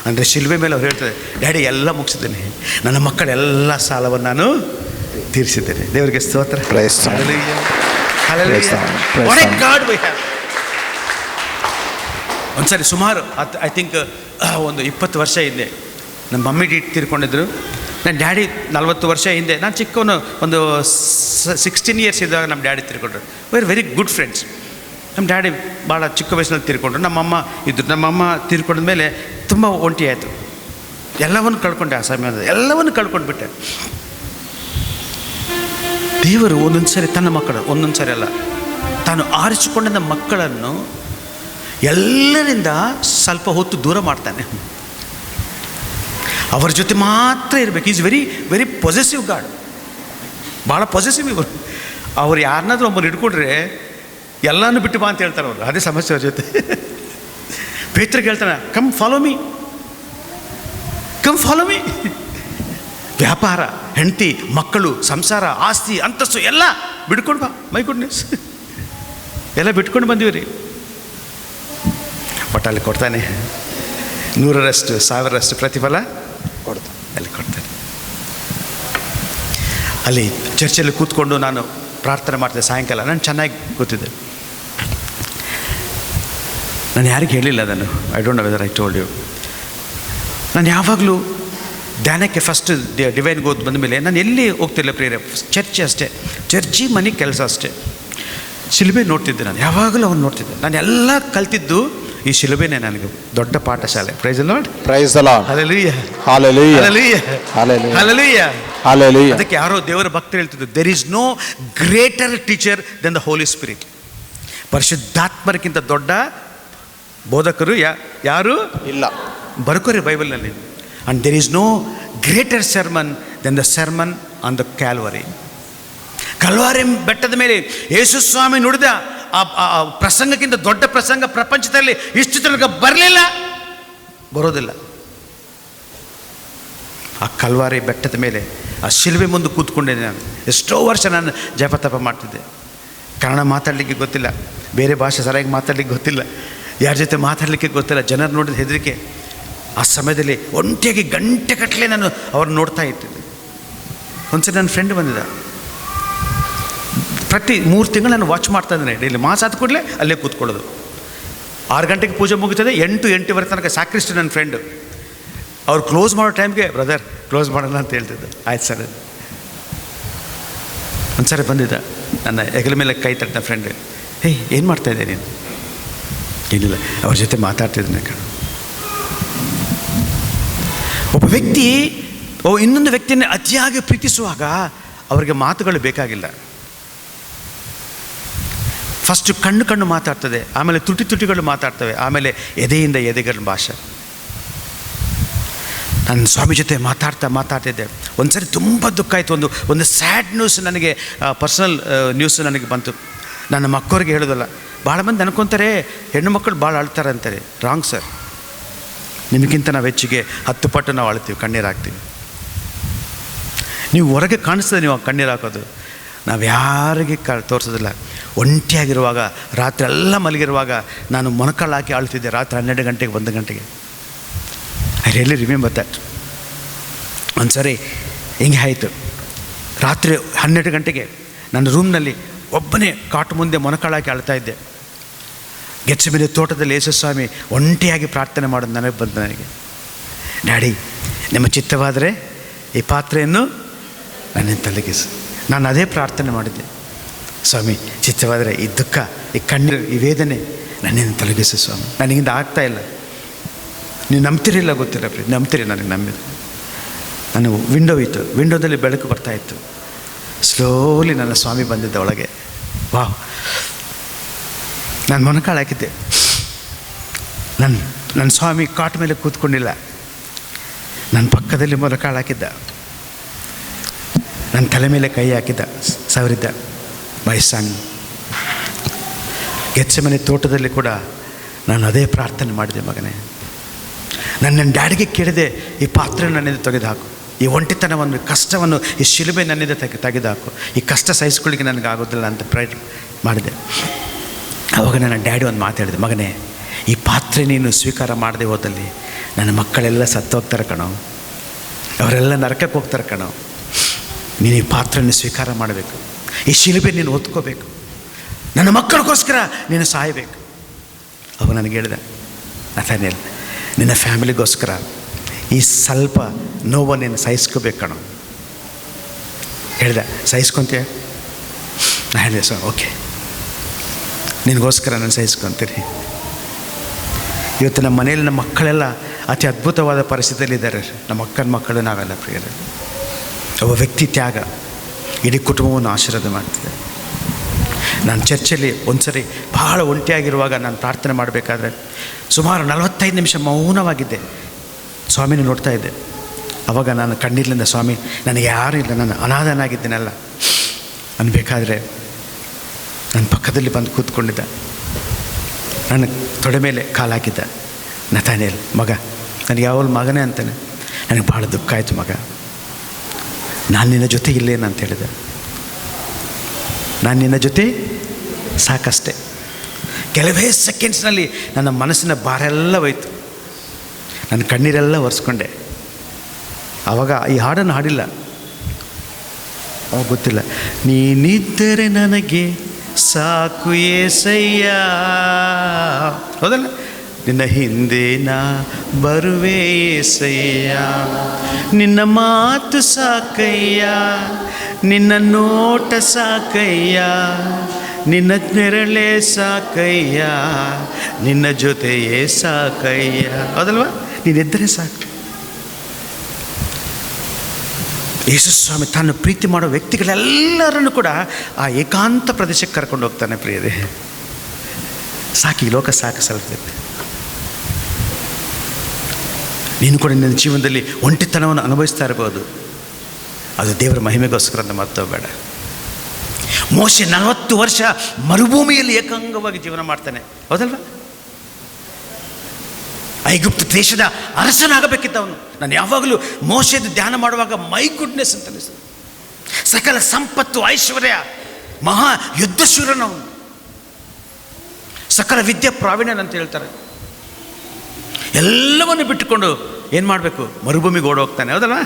ಅಂದರೆ ಶಿಲುಬೆ ಮೇಲೆ ಅವ್ರು ಹೇಳ್ತಾರೆ, ಡ್ಯಾಡಿ ಎಲ್ಲ ಮುಗಿಸಿದ್ದೇನೆ, ನನ್ನ ಮಕ್ಕಳೆಲ್ಲ ಸಾಲವನ್ನು ನಾನು ತೀರಿಸಿದ್ದೇನೆ. ದೇವರಿಗೆ ಸ್ತೋತ್ರ. ಒಂದ್ಸರಿ ಸುಮಾರು ಐ ಥಿಂಕ್ ಒಂದು 20 ವರ್ಷ ಹಿಂದೆ ನಮ್ಮ ಮಮ್ಮಿ ತೀರ್ಕೊಂಡಿದ್ರು. ನನ್ನ ಡ್ಯಾಡಿ 40 ವರ್ಷ ಹಿಂದೆ, ನಾನು ಚಿಕ್ಕವನು ಒಂದು 16 ಇಯರ್ಸ್ ಇದ್ದಾಗ ನಮ್ಮ ಡ್ಯಾಡಿ ತೀರ್ಕೊಂಡ್ರು. Very very good friends. ನಮ್ಮ ಡ್ಯಾಡಿ ಭಾಳ ಚಿಕ್ಕ ವಯಸ್ಸಿನಲ್ಲಿ ತೀರ್ಕೊಂಡ್ರು. ನಮ್ಮಮ್ಮ ಇದ್ದರು. ನಮ್ಮಮ್ಮ ತೀರ್ಕೊಂಡ ಮೇಲೆ ತುಂಬ ಒಂಟಿ ಆಯಿತು. ಎಲ್ಲವನ್ನು ಕಳ್ಕೊಂಡೆ. ಆ ಸಮಯದಲ್ಲಿ ಎಲ್ಲವನ್ನು ಕಳ್ಕೊಂಡ್ಬಿಟ್ಟೆ. ದೇವರು ಒಂದೊಂದು ಸರಿ ತನ್ನ ಮಕ್ಕಳು, ಒಂದೊಂದು ಸರಿ ಅಲ್ಲ, ತಾನು ಆರಿಸಿಕೊಂಡ ಮಕ್ಕಳನ್ನು ಎಲ್ಲರಿಂದ ಸ್ವಲ್ಪ ಹೊತ್ತು ದೂರ ಮಾಡ್ತಾನೆ. ಅವರ ಜೊತೆ ಮಾತ್ರ ಇರಬೇಕು. Is very very possessive god. ಭಾಳ ಪೊಸೆಸಿವ್ ಇವರು. ಅವ್ರು ಯಾರನ್ನಾದ್ರೂ ಒಬ್ಬರು ಹಿಡ್ಕೊಂಡ್ರೆ ಎಲ್ಲನೂ ಬಿಟ್ಟು ಬಾ ಅಂತ ಹೇಳ್ತಾರೆ ಅವರು. ಅದೇ ಸಮಸ್ಯೆ ಅವ್ರ ಜೊತೆ. ಪೇತ್ರಗೆ ಹೇಳ್ತಾನೆ, come follow me, come follow me. ವ್ಯಾಪಾರ, ಹೆಂಡತಿ, ಮಕ್ಕಳು, ಸಂಸಾರ, ಆಸ್ತಿ, ಅಂತಸ್ತು ಎಲ್ಲ ಬಿಟ್ಕೊಂಡು ಬಾ. ಮೈ ಗುಡ್ನೆಸ್, ಎಲ್ಲ ಬಿಟ್ಕೊಂಡು ಬಂದೀವಿ ರೀ. ಬಟ್ ಅಲ್ಲಿ ಕೊಡ್ತಾನೆ 100ರಷ್ಟು 1000ರಷ್ಟು ಪ್ರತಿಫಲ ಕೊಡ್ತಾನೆ. ಅಲ್ಲಿ ಕೊಡ್ತಾನೆ. ಅಲ್ಲಿ ಚರ್ಚಲ್ಲಿ ಕೂತ್ಕೊಂಡು ನಾನು ಪ್ರಾರ್ಥನೆ ಮಾಡ್ತಿದ್ದೆ ಸಾಯಂಕಾಲ. ನಾನು ಚೆನ್ನಾಗಿ ಕೂತಿದ್ದೆ. ನಾನು ಯಾರಿಗೆ ಹೇಳಿಲ್ಲ ಅದನ್ನು. I don't know whether I told you. ನಾನು ಯಾವಾಗಲೂ ಧ್ಯಾನಕ್ಕೆ ಫಸ್ಟ್ ಡಿವೈನ್ಗೆ ಓದಿ ಬಂದ ಮೇಲೆ ನಾನು ಎಲ್ಲಿ ಹೋಗ್ತಿಲ್ಲ ಪ್ರಿಯರೇ, ಚರ್ಚ್ ಅಷ್ಟೇ. ಚರ್ಚಿ ಮನೆ ಕೆಲಸ ಅಷ್ಟೇ. ಶಿಲ್ಬೆ ನೋಡ್ತಿದ್ದೆ ನಾನು, ಯಾವಾಗಲೂ ಅವ್ನು ನೋಡ್ತಿದ್ದೆ. ನಾನು ಎಲ್ಲ ಕಲ್ತಿದ್ದು ಈ ಶಿಲುಬೆನೇ ನನಗೆ ದೊಡ್ಡ ಪಾಠಶಾಲೆ. Praise the Lord. Praise the Lord. Hallelujah. Hallelujah. Hallelujah. Hallelujah. Hallelujah. Hallelujah. ಅದಕ್ಕೆ ಯಾರೋ ದೇವರ ಭಕ್ತರು ಹೇಳ್ತಿದ್ರು, there is no greater teacher than the Holy Spirit. ಪರಿಶುದ್ಧಾತ್ಮರಿಗಿಂತ ದೊಡ್ಡ ಬೋಧಕರು ಯಾರು ಇಲ್ಲ. ಬರ್ಕೋರಿ ಬೈಬಲ್ನಲ್ಲಿ. And there is no greater sermon than the sermon on the Calvary. Calvary ಬೆಟ್ಟದ ಮೇಲೆ ಯೇಸು ಸ್ವಾಮಿ ನುಡಿದ ಆ ಪ್ರಸಂಗಕ್ಕಿಂತ ದೊಡ್ಡ ಪ್ರಸಂಗ ಪ್ರಪಂಚದಲ್ಲಿ ಇಷ್ಟು ತನಕ ಬರಲಿಲ್ಲ, ಬರೋದಿಲ್ಲ. ಆ ಕಲ್ವಾರಿ ಬೆಟ್ಟದ ಮೇಲೆ ಆ ಶಿಲುಬೆ ಮುಂದೆ ಕೂತ್ಕೊಂಡಿದ್ದೆ ನಾನು. ಎಷ್ಟೋ ವರ್ಷ ನಾನು ಜಪತಪ ಮಾಡ್ತಿದ್ದೆ. ಕನ್ನಡ ಮಾತಾಡಲಿಕ್ಕೆ ಗೊತ್ತಿಲ್ಲ, ಬೇರೆ ಭಾಷೆ ಸರಿಯಾಗಿ ಮಾತಾಡಲಿಕ್ಕೆ ಗೊತ್ತಿಲ್ಲ, ಯಾರ ಜೊತೆ ಮಾತಾಡಲಿಕ್ಕೆ ಗೊತ್ತಿಲ್ಲ. ಜನರು ನೋಡಿದ ಹೆದರಿಕೆ. ಆ ಸಮಯದಲ್ಲಿ ಒಂಟಿಯಾಗಿ ಗಂಟೆ ಕಟ್ಟಲೆ ನಾನು ಅವ್ರನ್ನ ನೋಡ್ತಾ ಇರ್ತಿದ್ದೆ. ಒಂದ್ಸರಿ ನನ್ನ ಫ್ರೆಂಡ್ ಬಂದಿದ್ದ. ಪ್ರತಿ 3 ತಿಂಗಳು ನಾನು ವಾಚ್ ಮಾಡ್ತಾ ಇದ್ದೇನೆ. ಡೈಲಿ ಮಾಸ ಆದ ಕೂಡಲೇ ಅಲ್ಲೇ ಕೂತ್ಕೊಳ್ಳೋದು. 6 ಗಂಟೆಗೆ ಪೂಜೆ ಮುಗಿತದೆ, 8-8:15 ತನಕ ಸಾಕ್ರಿಸ್ಟ್ ನನ್ನ ಫ್ರೆಂಡು. ಅವ್ರು ಕ್ಲೋಸ್ ಮಾಡೋ ಟೈಮ್ಗೆ ಬ್ರದರ್ ಕ್ಲೋಸ್ ಮಾಡೋಣ ಅಂತ ಹೇಳ್ತಿದ್ದೆ. ಆಯ್ತು ಸರ್. ಒಂದ್ಸರಿ ಬಂದಿದ್ದ, ನನ್ನ ಹೆಗಲ ಮೇಲೆ ಕೈ ತಟ್ಟ ಫ್ರೆಂಡ್. ಏಯ್ ಏನು ಮಾಡ್ತಾಯಿದ್ದೆ ನೀನು? ಏನಿಲ್ಲ, ಅವ್ರ ಜೊತೆ ಮಾತಾಡ್ತಿದ್ದೀನಿ ಕಣ. ಒಬ್ಬ ವ್ಯಕ್ತಿ ಇನ್ನೊಂದು ವ್ಯಕ್ತಿಯನ್ನು ಅತಿಯಾಗಿ ಪ್ರೀತಿಸುವಾಗ ಅವರಿಗೆ ಮಾತುಗಳು ಬೇಕಾಗಿಲ್ಲ. ಫಸ್ಟ್ ಕಣ್ಣು ಮಾತಾಡ್ತದೆ, ಆಮೇಲೆ ತುಟಿಗಳು ಮಾತಾಡ್ತವೆ, ಆಮೇಲೆ ಎದೆಯಿಂದ ಎದೆಗಳ ಭಾಷೆ. ನಾನು ಸ್ವಾಮಿ ಜೊತೆ ಮಾತಾಡ್ತಿದ್ದೆ. ಒಂದು ಸರಿ ತುಂಬ ದುಃಖ ಆಯಿತು. ಒಂದು ಸ್ಯಾಡ್ ನ್ಯೂಸ್ ನನಗೆ, ಪರ್ಸನಲ್ ನ್ಯೂಸ್ ನನಗೆ ಬಂತು. ನನ್ನ ಮಕ್ಕಳಿಗೆ ಹೇಳೋದಲ್ಲ. ಭಾಳ ಮಂದಿ ಅನ್ಕೊತಾರೆ ಹೆಣ್ಣು ಮಕ್ಕಳು ಭಾಳ ಅಳ್ತಾರೆ ಅಂತಾರೆ. Wrong sir. ನಿಮಗಿಂತ ನಾವು ಹೆಚ್ಚಿಗೆ 10 ಪಟ್ಟು ನಾವು ಅಳ್ತೀವಿ, ಕಣ್ಣೀರು ಹಾಕ್ತೀವಿ. ನೀವು ಹೊರಗೆ ಕಾಣಿಸ್ತದೆ ನೀವು ಕಣ್ಣೀರು ಹಾಕೋದು. ನಾವು ಯಾರಿಗೆ ತೋರಿಸೋದಿಲ್ಲ. ಒಂಟಿಯಾಗಿರುವಾಗ, ರಾತ್ರಿ ಎಲ್ಲ ಮಲಗಿರುವಾಗ ನಾನು ಮೊಣಕಾಳು ಹಾಕಿ ಆಳ್ತಿದ್ದೆ. ರಾತ್ರಿ 12 ಗಂಟೆಗೆ 1 ಗಂಟೆಗೆ. I really remember that. ಒಂದು ಸರಿ ಹಿಂಗೆ ಆಯಿತು. ರಾತ್ರಿ 12 ಗಂಟೆಗೆ ನನ್ನ ರೂಮ್ನಲ್ಲಿ ಒಬ್ಬನೇ ಕಾಟು ಮುಂದೆ ಮೊಣಕಾಳು ಹಾಕಿ ಆಳ್ತಾ ಇದ್ದೆ. ಗೆತ್ಸೆಮನೆ ತೋಟದಲ್ಲಿ ಯೇಸು ಸ್ವಾಮಿ ಒಂಟಿಯಾಗಿ ಪ್ರಾರ್ಥನೆ ಮಾಡೋದು ನನಗೆ ಬಂತು. ನನಗೆ, ಡ್ಯಾಡಿ ನಿಮ್ಮ ಚಿತ್ತವಾದರೆ ಈ ಪಾತ್ರೆಯನ್ನು ನನ್ನಿಂದ ತೊಲಗಿಸು. ನಾನು ಅದೇ ಪ್ರಾರ್ಥನೆ ಮಾಡಿದ್ದೆ. ಸ್ವಾಮಿ ಚಿತ್ತವಾದರೆ ಈ ದುಃಖ, ಈ ಕಣ್ಣೀರು, ಈ ವೇದನೆ ನನ್ನಿಂದ ತೊಲಗಿಸು ಸ್ವಾಮಿ. ನನಗಿಂದ ಆಗ್ತಾಯಿಲ್ಲ. ನೀವು ನಂಬ್ತಿರಿಲ್ಲ ಗೊತ್ತಿಲ್ಲ ಪ್ರೀತಿ, ನಂಬ್ತೀರಿ. ನನಗೆ ನಂಬಿದ್ದು. ನಾನು ವಿಂಡೋ ಇತ್ತು, ವಿಂಡೋದಲ್ಲಿ ಬೆಳಕು ಬರ್ತಾಯಿತ್ತು. ಸ್ಲೋಲಿ ನನ್ನ ಸ್ವಾಮಿ ಬಂದಿದ್ದ ಒಳಗೆ. ವಾವ್. ನಾನು ಮೊಣಕಾಳು ಹಾಕಿದ್ದೆ. ನನ್ನ ಸ್ವಾಮಿ ಕಾಟ್ ಮೇಲೆ ಕೂತ್ಕೊಂಡಿಲ್ಲ, ನನ್ನ ಪಕ್ಕದಲ್ಲಿ ಮೊಣಕಾಳು ಹಾಕಿದ್ದ. ನನ್ನ ತಲೆ ಮೇಲೆ ಕೈ ಹಾಕಿದ್ದ, ಸವರಿದ್ದ. ಮೈ ಸನ್. ಗೆತ್ಸೆಮನೆ ತೋಟದಲ್ಲಿ ಕೂಡ ನಾನು ಅದೇ ಪ್ರಾರ್ಥನೆ ಮಾಡಿದೆ. ಮಗನೇ, ನನ್ನ ಡ್ಯಾಡಿಗೆ ಕೇಳಿದೆ, ಈ ಪಾತ್ರೆ ನನ್ನಿಂದ ತೆಗೆದುಹಾಕು, ಈ ಒಂಟಿತನವನ್ನು, ಕಷ್ಟವನ್ನು, ಈ ಶಿಲುಬೆ ನನ್ನಿಂದ ತೆಗೆದುಹಾಕು, ಈ ಕಷ್ಟ ಸಹಿಸ್ಕೊಳ್ಳಿಕ್ಕೆ ನನಗೆ ಆಗೋದಿಲ್ಲ ಅಂತ ಪ್ರಯತ್ನ ಮಾಡಿದೆ. ಆವಾಗ ನನ್ನ ಡ್ಯಾಡಿ ಒಂದು ಮಾತಾಡಿದೆ, ಮಗನೇ ಈ ಪಾತ್ರೆ ನೀನು ಸ್ವೀಕಾರ ಮಾಡದೆ ಹೋದಲ್ಲಿ ನನ್ನ ಮಕ್ಕಳೆಲ್ಲ ಸತ್ತೋಗ್ತಾರೆ ಕಣೋ, ಅವರೆಲ್ಲ ನರಕಕ್ಕೆ ಹೋಗ್ತಾರೆ ಕಣೋ. ನೀನು ಈ ಪಾತ್ರೆಯನ್ನು ಸ್ವೀಕಾರ ಮಾಡಬೇಕು, ಈ ಶಿಲುಬೆ ನೀನು ಹೊತ್ಕೋಬೇಕು, ನನ್ನ ಮಕ್ಕಳಿಗೋಸ್ಕರ ನೀನು ಸಾಯಬೇಕು. ಅವಾಗ ನನಗೆ ಹೇಳಿದೆ, ನಥಾನಿಯಲ್ ನಿನ್ನ ಫ್ಯಾಮಿಲಿಗೋಸ್ಕರ ಈ ಸ್ವಲ್ಪ ನೋವು ನೀನು ಸಹಿಸ್ಕೋಬೇಕು ಕಣೋ. ಹೇಳಿದೆ, ಸಹಿಸ್ಕೊತೀಯ? ನಾನು ಹೇಳಿದೆ, ಸರ್ ಓಕೆ, ನಿನಗೋಸ್ಕರ ನಾನು ಸಹಿಸ್ಕೊತೀನಿ. ಇವತ್ತು ನಮ್ಮ ಮನೆಯಲ್ಲಿ ನಮ್ಮ ಮಕ್ಕಳೆಲ್ಲ ಅತಿ ಅದ್ಭುತವಾದ ಪರಿಸ್ಥಿತಿಯಲ್ಲಿದ್ದಾರೆ. ನಮ್ಮ ಅಕ್ಕನ ಮಕ್ಕಳು ನಾವೆಲ್ಲ ಪ್ರಿಯರೇ. ಒಬ್ಬ ವ್ಯಕ್ತಿ ತ್ಯಾಗ ಇಡೀ ಕುಟುಂಬವನ್ನು ಆಶೀರ್ವಾದ ಮಾಡ್ತಿದೆ. ನಾನು ಚರ್ಚಲ್ಲಿ ಒಂದು ಸರಿ ಭಾಳ ಒಂಟಿಯಾಗಿರುವಾಗ ನಾನು ಪ್ರಾರ್ಥನೆ ಮಾಡಬೇಕಾದ್ರೆ ಸುಮಾರು 45 ನಿಮಿಷ ಮೌನವಾಗಿದ್ದೆ. ಸ್ವಾಮಿನ ನೋಡ್ತಾ ಇದ್ದೆ. ಆವಾಗ ನಾನು ಕಣ್ಣೀರಿನಿಂದ, ಸ್ವಾಮಿ ನನಗೆ ಯಾರೂ ಇಲ್ಲ, ನಾನು ಅನಾಥನಾಗಿದ್ದೇನಲ್ಲ ಅನ್ಬೇಕಾದ್ರೆ ನನ್ನ ಪಕ್ಕದಲ್ಲಿ ಬಂದು ಕೂತ್ಕೊಂಡಿದ್ದ, ನನ್ನ ತೊಡೆ ಮೇಲೆ ಕಾಲು ಹಾಕಿದ್ದ. ನಥಾನಿಯಲ್ ಮಗ, ನನಗೆ ಯಾವಳು ಮಗನೇ ಅಂತಾನೆ. ನನಗೆ ಭಾಳ ದುಃಖ ಆಯಿತು ಮಗ, ನಾನು ನಿನ್ನ ಜೊತೆ ಇಲ್ಲೇನು ಅಂತ ಹೇಳಿದೆ. ನಾನು ನಿನ್ನ ಜೊತೆ ಸಾಕಷ್ಟೆ. ಕೆಲವೇ ಸೆಕೆಂಡ್ಸ್ನಲ್ಲಿ ನನ್ನ ಮನಸ್ಸಿನ ಭಾರೆಲ್ಲ ಹೋಯ್ತು, ನನ್ನ ಕಣ್ಣೀರೆಲ್ಲ ಒರೆಸ್ಕೊಂಡೆ. ಆವಾಗ ಈ ಹಾಡನ್ನು ಹಾಡಿಲ್ಲ, ಅವಾಗ ಗೊತ್ತಿಲ್ಲ. ನೀನಿದ್ದರೆ ನನಗೆ ಸಾಕು ಏಸಯ್ಯ, ಹೌದಲ್ಲ, ನಿನ್ನ ಹಿಂದೆ ನಾ ಬರುವೆ ಏಸಯ್ಯ, ನಿನ್ನ ಮಾತು ಸಾಕಯ್ಯ, ನಿನ್ನ ನೋಟ ಸಾಕಯ್ಯ, ನಿನ್ನ ನೆರಳೇ ಸಾಕಯ್ಯ, ನಿನ್ನ ಜೊತೆಯೇ ಸಾಕಯ್ಯ. ಹೌದಲ್ವಾ? ನೀನಿದ್ದರೆ ಸಾಕು. ಯೇಸು ಸ್ವಾಮಿ ತಾನು ಪ್ರೀತಿ ಮಾಡೋ ವ್ಯಕ್ತಿಗಳೆಲ್ಲರನ್ನು ಕೂಡ ಆ ಏಕಾಂತ ಪ್ರದೇಶಕ್ಕೆ ಕರ್ಕೊಂಡು ಹೋಗ್ತಾನೆ. ಪ್ರಿಯರೇ, ಸಾಕಿ ಲೋಕ ಸಾಕು ಸಲ್ತೈತೆ. ನೀನು ಕೂಡ ನಿನ್ನ ಜೀವನದಲ್ಲಿ ಒಂಟಿತನವನ್ನು ಅನುಭವಿಸ್ತಾ ಇರ್ಬೋದು. ಅದು ದೇವರ ಮಹಿಮೆಗೋಸ್ಕರ ಅಂತ ಮರ್ತೋಗಬೇಡ. ಮೋಶೆ 40 ವರ್ಷ ಮರುಭೂಮಿಯಲ್ಲಿ ಏಕಾಂಗವಾಗಿ ಜೀವನ ಮಾಡ್ತಾನೆ. ಹೌದಲ್ವ? ಐಗುಪ್ತ ದೇಶದ ಅರಸನಾಗಬೇಕಿತ್ತು ಅವನು. ನಾನು ಯಾವಾಗಲೂ ಮೋಶೆದು ಧ್ಯಾನ ಮಾಡುವಾಗ ಮೈ ಗುಡ್ನೆಸ್ ಅಂತ ಅನಿಸ್ತದೆ. ಸಕಲ ಸಂಪತ್ತು, ಐಶ್ವರ್ಯ, ಮಹಾ ಯುದ್ಧಶೂರನವನು, ಸಕಲ ವಿದ್ಯೆ ಪ್ರಾವೀಣ್ಯನಂತ ಹೇಳ್ತಾರೆ. ಎಲ್ಲವನ್ನು ಬಿಟ್ಟುಕೊಂಡು ಏನು ಮಾಡಬೇಕು? ಮರುಭೂಮಿಗೆ ಓಡೋಗ್ತಾನೆ. ಹೌದಲ್ಲ?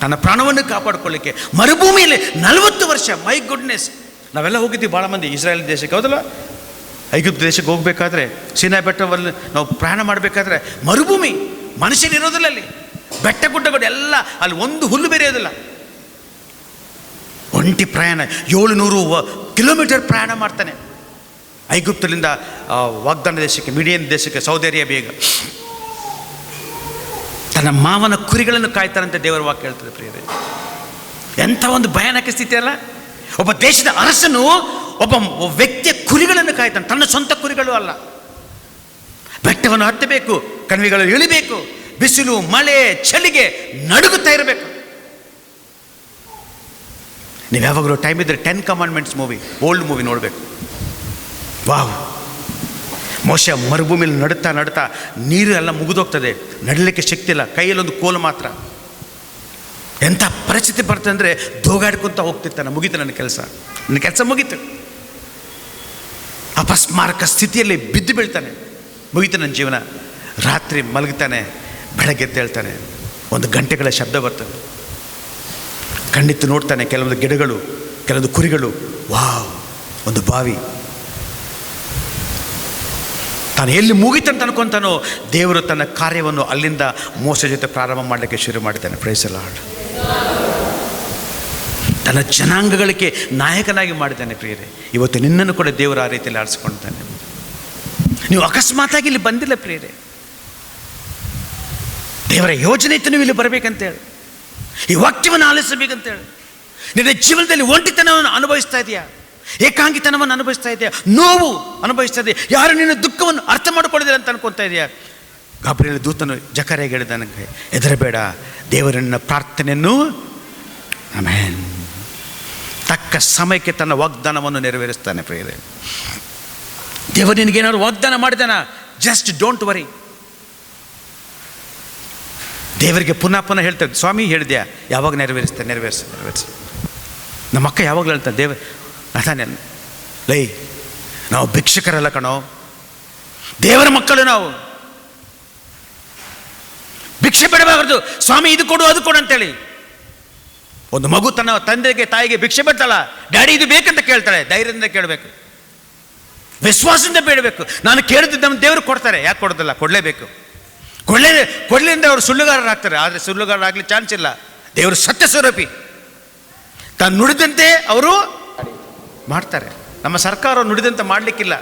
ತನ್ನ ಪ್ರಾಣವನ್ನು ಕಾಪಾಡಿಕೊಳ್ಳಿಕ್ಕೆ ಮರುಭೂಮಿಯಲ್ಲಿ 40 ವರ್ಷ. My goodness. ನಾವೆಲ್ಲ ಹೋಗಿದ್ದೀವಿ ಭಾಳ ಮಂದಿ ಇಸ್ರಾಯೇಲ್ ದೇಶಕ್ಕೆ. ಹೌದಲ್ಲ? ಐಗುಪ್ತ ದೇಶಕ್ಕೆ ಹೋಗಬೇಕಾದ್ರೆ, ಸೀನಾಯಿ ಬೆಟ್ಟವನ್ನು ನಾವು ಪ್ರಯಾಣ ಮಾಡಬೇಕಾದ್ರೆ ಮರುಭೂಮಿ, ಮನುಷ್ಯನಿರೋದಿಲ್ಲ ಅಲ್ಲಿ. ಬೆಟ್ಟ ಗುಡ್ಡಗಳು ಎಲ್ಲ, ಅಲ್ಲಿ ಒಂದು ಹುಲ್ಲು ಬೇರೆ ಇರೋದಿಲ್ಲ. ಒಂಟಿ ಪ್ರಯಾಣ, 700 ಕಿಲೋಮೀಟರ್ ಪ್ರಯಾಣ ಮಾಡ್ತಾನೆ ಐಗುಪ್ತದಿಂದ ವಾಗ್ದಾನ ದೇಶಕ್ಕೆ, ಮೀಡಿಯನ್ ದೇಶಕ್ಕೆ, ಸೌದಿ ಅರೇಬಿಯಾಗೆ. ತನ್ನ ಮಾವನ ಕುರಿಗಳನ್ನು ಕಾಯ್ತಾರಂತೆ ದೇವರ ವಾಕ್ಯ ಹೇಳ್ತದೆ. ಪ್ರಿಯರೇ, ಎಂಥ ಒಂದು ಭಯಾನಕ ಸ್ಥಿತಿ ಅಲ್ಲ. ಒಬ್ಬ ದೇಶದ ಅರಸನು ಒಬ್ಬ ವ್ಯಕ್ತಿಯ ಕುರಿಗಳನ್ನು ಕಾಯ್ತಾನೆ, ತನ್ನ ಸ್ವಂತ ಕುರಿಗಳು ಅಲ್ಲ. ಬೆಟ್ಟವನ್ನು ಹತ್ತಬೇಕು, ಕಣಿವೆಗಳು ಇಳಿಬೇಕು, ಬಿಸಿಲು, ಮಳೆ, ಚಳಿಗೆ ನಡುಗುತ್ತಾ ಇರಬೇಕು. ನೀವು ಯಾವಾಗಲೂ ಟೈಮ್ ಇದ್ದರೆ 10 ಕಮಾಂಡ್ಮೆಂಟ್ಸ್ ಮೂವಿ, ಓಲ್ಡ್ ಮೂವಿ ನೋಡಬೇಕು. ವಾವ್! ಮೋಶೆ ಮರುಭೂಮಿಯಲ್ಲಿ ನಡುತ್ತಾ ನಡುತ್ತಾ ನೀರು ಎಲ್ಲ ಮುಗಿದೋಗ್ತದೆ, ನಡಲಿಕ್ಕೆ ಶಕ್ತಿ ಇಲ್ಲ, ಕೈಯಲ್ಲೊಂದು ಕೋಲು ಮಾತ್ರ. ಎಂಥ ಪರಿಸ್ಥಿತಿ ಬರ್ತದೆ ಅಂದರೆ ದೋಗಾಡ್ಕೊತ ಹೋಗ್ತಿರ್ತಾನೆ. ಮುಗೀತು ನನ್ನ ಕೆಲಸ ಮುಗೀತು. ಅಪಸ್ಮಾರಕ ಸ್ಥಿತಿಯಲ್ಲಿ ಬಿದ್ದು ಬೀಳ್ತಾನೆ. ಮುಗೀತು ನನ್ನ ಜೀವನ. ರಾತ್ರಿ ಮಲಗ್ತಾನೆ, ಬೆಳಗ್ಗೆ ಎದ್ದೇಳ್ತಾನೆ. ಒಂದು ಗಂಟೆಗಳ ಶಬ್ದ ಬರ್ತದೆ. ಕಣ್ಣಿತ್ತು ನೋಡ್ತಾನೆ, ಕೆಲವೊಂದು ಗಿಡಗಳು, ಕೆಲವೊಂದು ಕುರಿಗಳು. ವಾವ್! ಒಂದು ಬಾವಿ. ತಾನು ಎಲ್ಲಿ ಮುಗಿತಂತ ಅನ್ಕೊಂತಾನೋ, ದೇವರು ತನ್ನ ಕಾರ್ಯವನ್ನು ಅಲ್ಲಿಂದ ಮೋಸೆ ಜೊತೆ ಪ್ರಾರಂಭ ಮಾಡಲಿಕ್ಕೆ ಶುರು ಮಾಡಿದ್ದಾನೆ. Praise the Lord. ತನ್ನ ಜನಾಂಗಗಳಿಗೆ ನಾಯಕನಾಗಿ ಮಾಡಿದ್ದಾನೆ. ಪ್ರಿಯರೇ, ಇವತ್ತು ನಿನ್ನನ್ನು ಕೂಡ ದೇವರು ಆ ರೀತಿಯಲ್ಲಿ ಆರಿಸಿಕೊಳ್ತಾನೆ. ನೀವು ಅಕಸ್ಮಾತಾಗಿ ಇಲ್ಲಿ ಬಂದಿಲ್ಲ ಪ್ರಿಯರೇ, ದೇವರ ಯೋಜನೆ ಇತ್ತು ನೀವು ಇಲ್ಲಿ ಬರಬೇಕಂತೇಳಿ, ಈ ವಾಕ್ಯವನ್ನು ಆಲಿಸಬೇಕಂತೇಳಿ. ನಿನ್ನ ಜೀವನದಲ್ಲಿ ಒಂಟಿತನವನ್ನು ಅನುಭವಿಸ್ತಾ ಇದೆಯಾ? ಏಕಾಂಗಿತನವನ್ನು ಅನುಭವಿಸ್ತಾ ಇದೆಯಾ? ನೋವು ಅನುಭವಿಸ್ತಾ ಇದೆಯಾ? ಯಾರು ನಿನ್ನ ದುಃಖವನ್ನು ಅರ್ಥ ಮಾಡಿಕೊಳ್ಳಿದ್ರೆ ಅಂತ ಅನ್ಕೊತಾ ಇದೆಯಾ? ಗಾಬ್ರಿಯೇಲ ದೂತನು ಜಕರ್ಯಗೆ ಹೇಳಿದ, ನನಗೆ ಹೆದರಬೇಡ, ದೇವರು ನಿನ್ನ ಪ್ರಾರ್ಥನೆಯನ್ನು ಆಮೆನ್ ತಕ್ಕ ಸಮಯಕ್ಕೆ ತನ್ನ ವಾಗ್ದಾನವನ್ನು ನೆರವೇರಿಸ್ತಾನೆ. ಪ್ರಿಯರೇ, ದೇವರು ನಿನಗೇನಾದ್ರು ವಾಗ್ದಾನ ಮಾಡಿದಾನ, ಜಸ್ಟ್ ಡೋಂಟ್ ವರಿ. ದೇವರಿಗೆ ಪುನಃ ಹೇಳ್ತಾರೆ, ಸ್ವಾಮಿ ಹೇಳಿದ್ಯಾ, ಯಾವಾಗ ನೆರವೇರಿಸ್ತಾರೆ? ನೆರವೇರಿಸಿ. ನಮ್ಮ ಅಕ್ಕ ಯಾವಾಗಲೂ ಹೇಳ್ತಾರೆ, ಅದಾನೆ ಲೈ, ನಾವು ಭಿಕ್ಷಕರಲ್ಲ ಕಣೋ, ದೇವರ ಮಕ್ಕಳು. ನಾವು ಭಿಕ್ಷೆ ಬಿಡಬಾರದು. ಸ್ವಾಮಿ ಇದು ಕೊಡು ಅದು ಕೊಡು ಅಂತೇಳಿ. ಒಂದು ಮಗು ತನ್ನ ತಂದೆಗೆ ತಾಯಿಗೆ ಭಿಕ್ಷೆ ಬಿಡ್ತಾಳ, ಡ್ಯಾಡಿ ಇದು ಬೇಕಂತ ಕೇಳ್ತಾಳೆ. ಧೈರ್ಯದಿಂದ ಕೇಳಬೇಕು, ವಿಶ್ವಾಸದಿಂದ ಬೇಡಬೇಕು. ನಾನು ಕೇಳಿದ್ದು ನಮ್ಮ ದೇವರು ಕೊಡ್ತಾರೆ. ಯಾಕೆ ಕೊಡೋದಿಲ್ಲ? ಕೊಡಲೇಬೇಕು. ಕೊಡಲಿಂದ ಅವರು ಸುಳ್ಳುಗಾರರಾಗ್ತಾರೆ. ಆದರೆ ಸುಳ್ಳುಗಾರರಾಗಲಿ ಚಾನ್ಸ್ ಇಲ್ಲ. ದೇವರು ಸತ್ಯ ಸ್ವರೂಪಿ. ತಾನು ನುಡಿದಂತೆ ಅವರು ಮಾಡ್ತಾರೆ. ನಮ್ಮ ಸರ್ಕಾರ ನುಡಿದಂತೆ ಮಾಡಲಿಕ್ಕಿಲ್ಲ.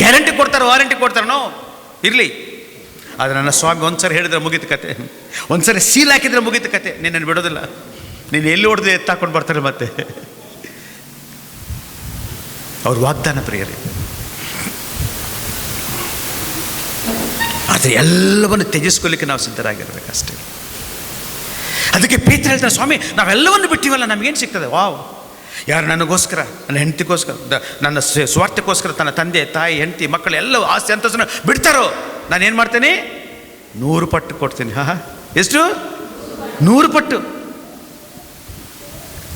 ಗ್ಯಾರಂಟಿ ಕೊಡ್ತಾರೆ, ವಾರಂಟಿ ಕೊಡ್ತಾರೆ, ನೋ ಇರಲಿ. ಆದರೆ ನನ್ನ ಸ್ವಾಮಿ ಒಂದ್ಸರಿ ಹೇಳಿದ್ರೆ ಮುಗೀತು ಕತೆ, ಒಂದ್ಸರಿ ಸೀಲ್ ಹಾಕಿದ್ರೆ ಮುಗೀತು ಕತೆ. ನಿನ್ನನ್ನು ಬಿಡೋದಿಲ್ಲ. ನೀನು ಎಲ್ಲಿ ಹೊಡೆದು ಎತ್ತಾಕೊಂಡು ಬರ್ತಾರೆ ಮತ್ತೆ. ಅವ್ರ ವಾಗ್ದಾನ ಪ್ರಿಯರೇ. ಆದರೆ ಎಲ್ಲವನ್ನು ತ್ಯಜಿಸ್ಕೊಳ್ಳಿಕ್ಕೆ ನಾವು ಸಿದ್ಧರಾಗಿರ್ಬೇಕಷ್ಟೇ. ಅದಕ್ಕೆ ಪೇತ್ರ ಹೇಳ್ತಾರೆ, ಸ್ವಾಮಿ ನಾವೆಲ್ಲವನ್ನು ಬಿಟ್ಟಿವಲ್ಲ, ನಮಗೇನು ಸಿಗ್ತದೆ? ವಾವ್! ಯಾರು ನನಗೋಸ್ಕರ, ನನ್ನ ಹೆಂಡತಿಗೋಸ್ಕರ, ನನ್ನ ಸ್ವಾರ್ಥಕ್ಕೋಸ್ಕರ ತನ್ನ ತಂದೆ ತಾಯಿ ಹೆಂಡತಿ ಮಕ್ಕಳು ಎಲ್ಲ ಆಸ್ತಿ ಅಂತಸ್ತನ್ನು ಬಿಡ್ತಾರೋ, ನಾನೇನು ಮಾಡ್ತೇನೆ? 100 ಪಟ್ಟು ಕೊಡ್ತೀನಿ. ಎಷ್ಟು? 100 ಪಟ್ಟು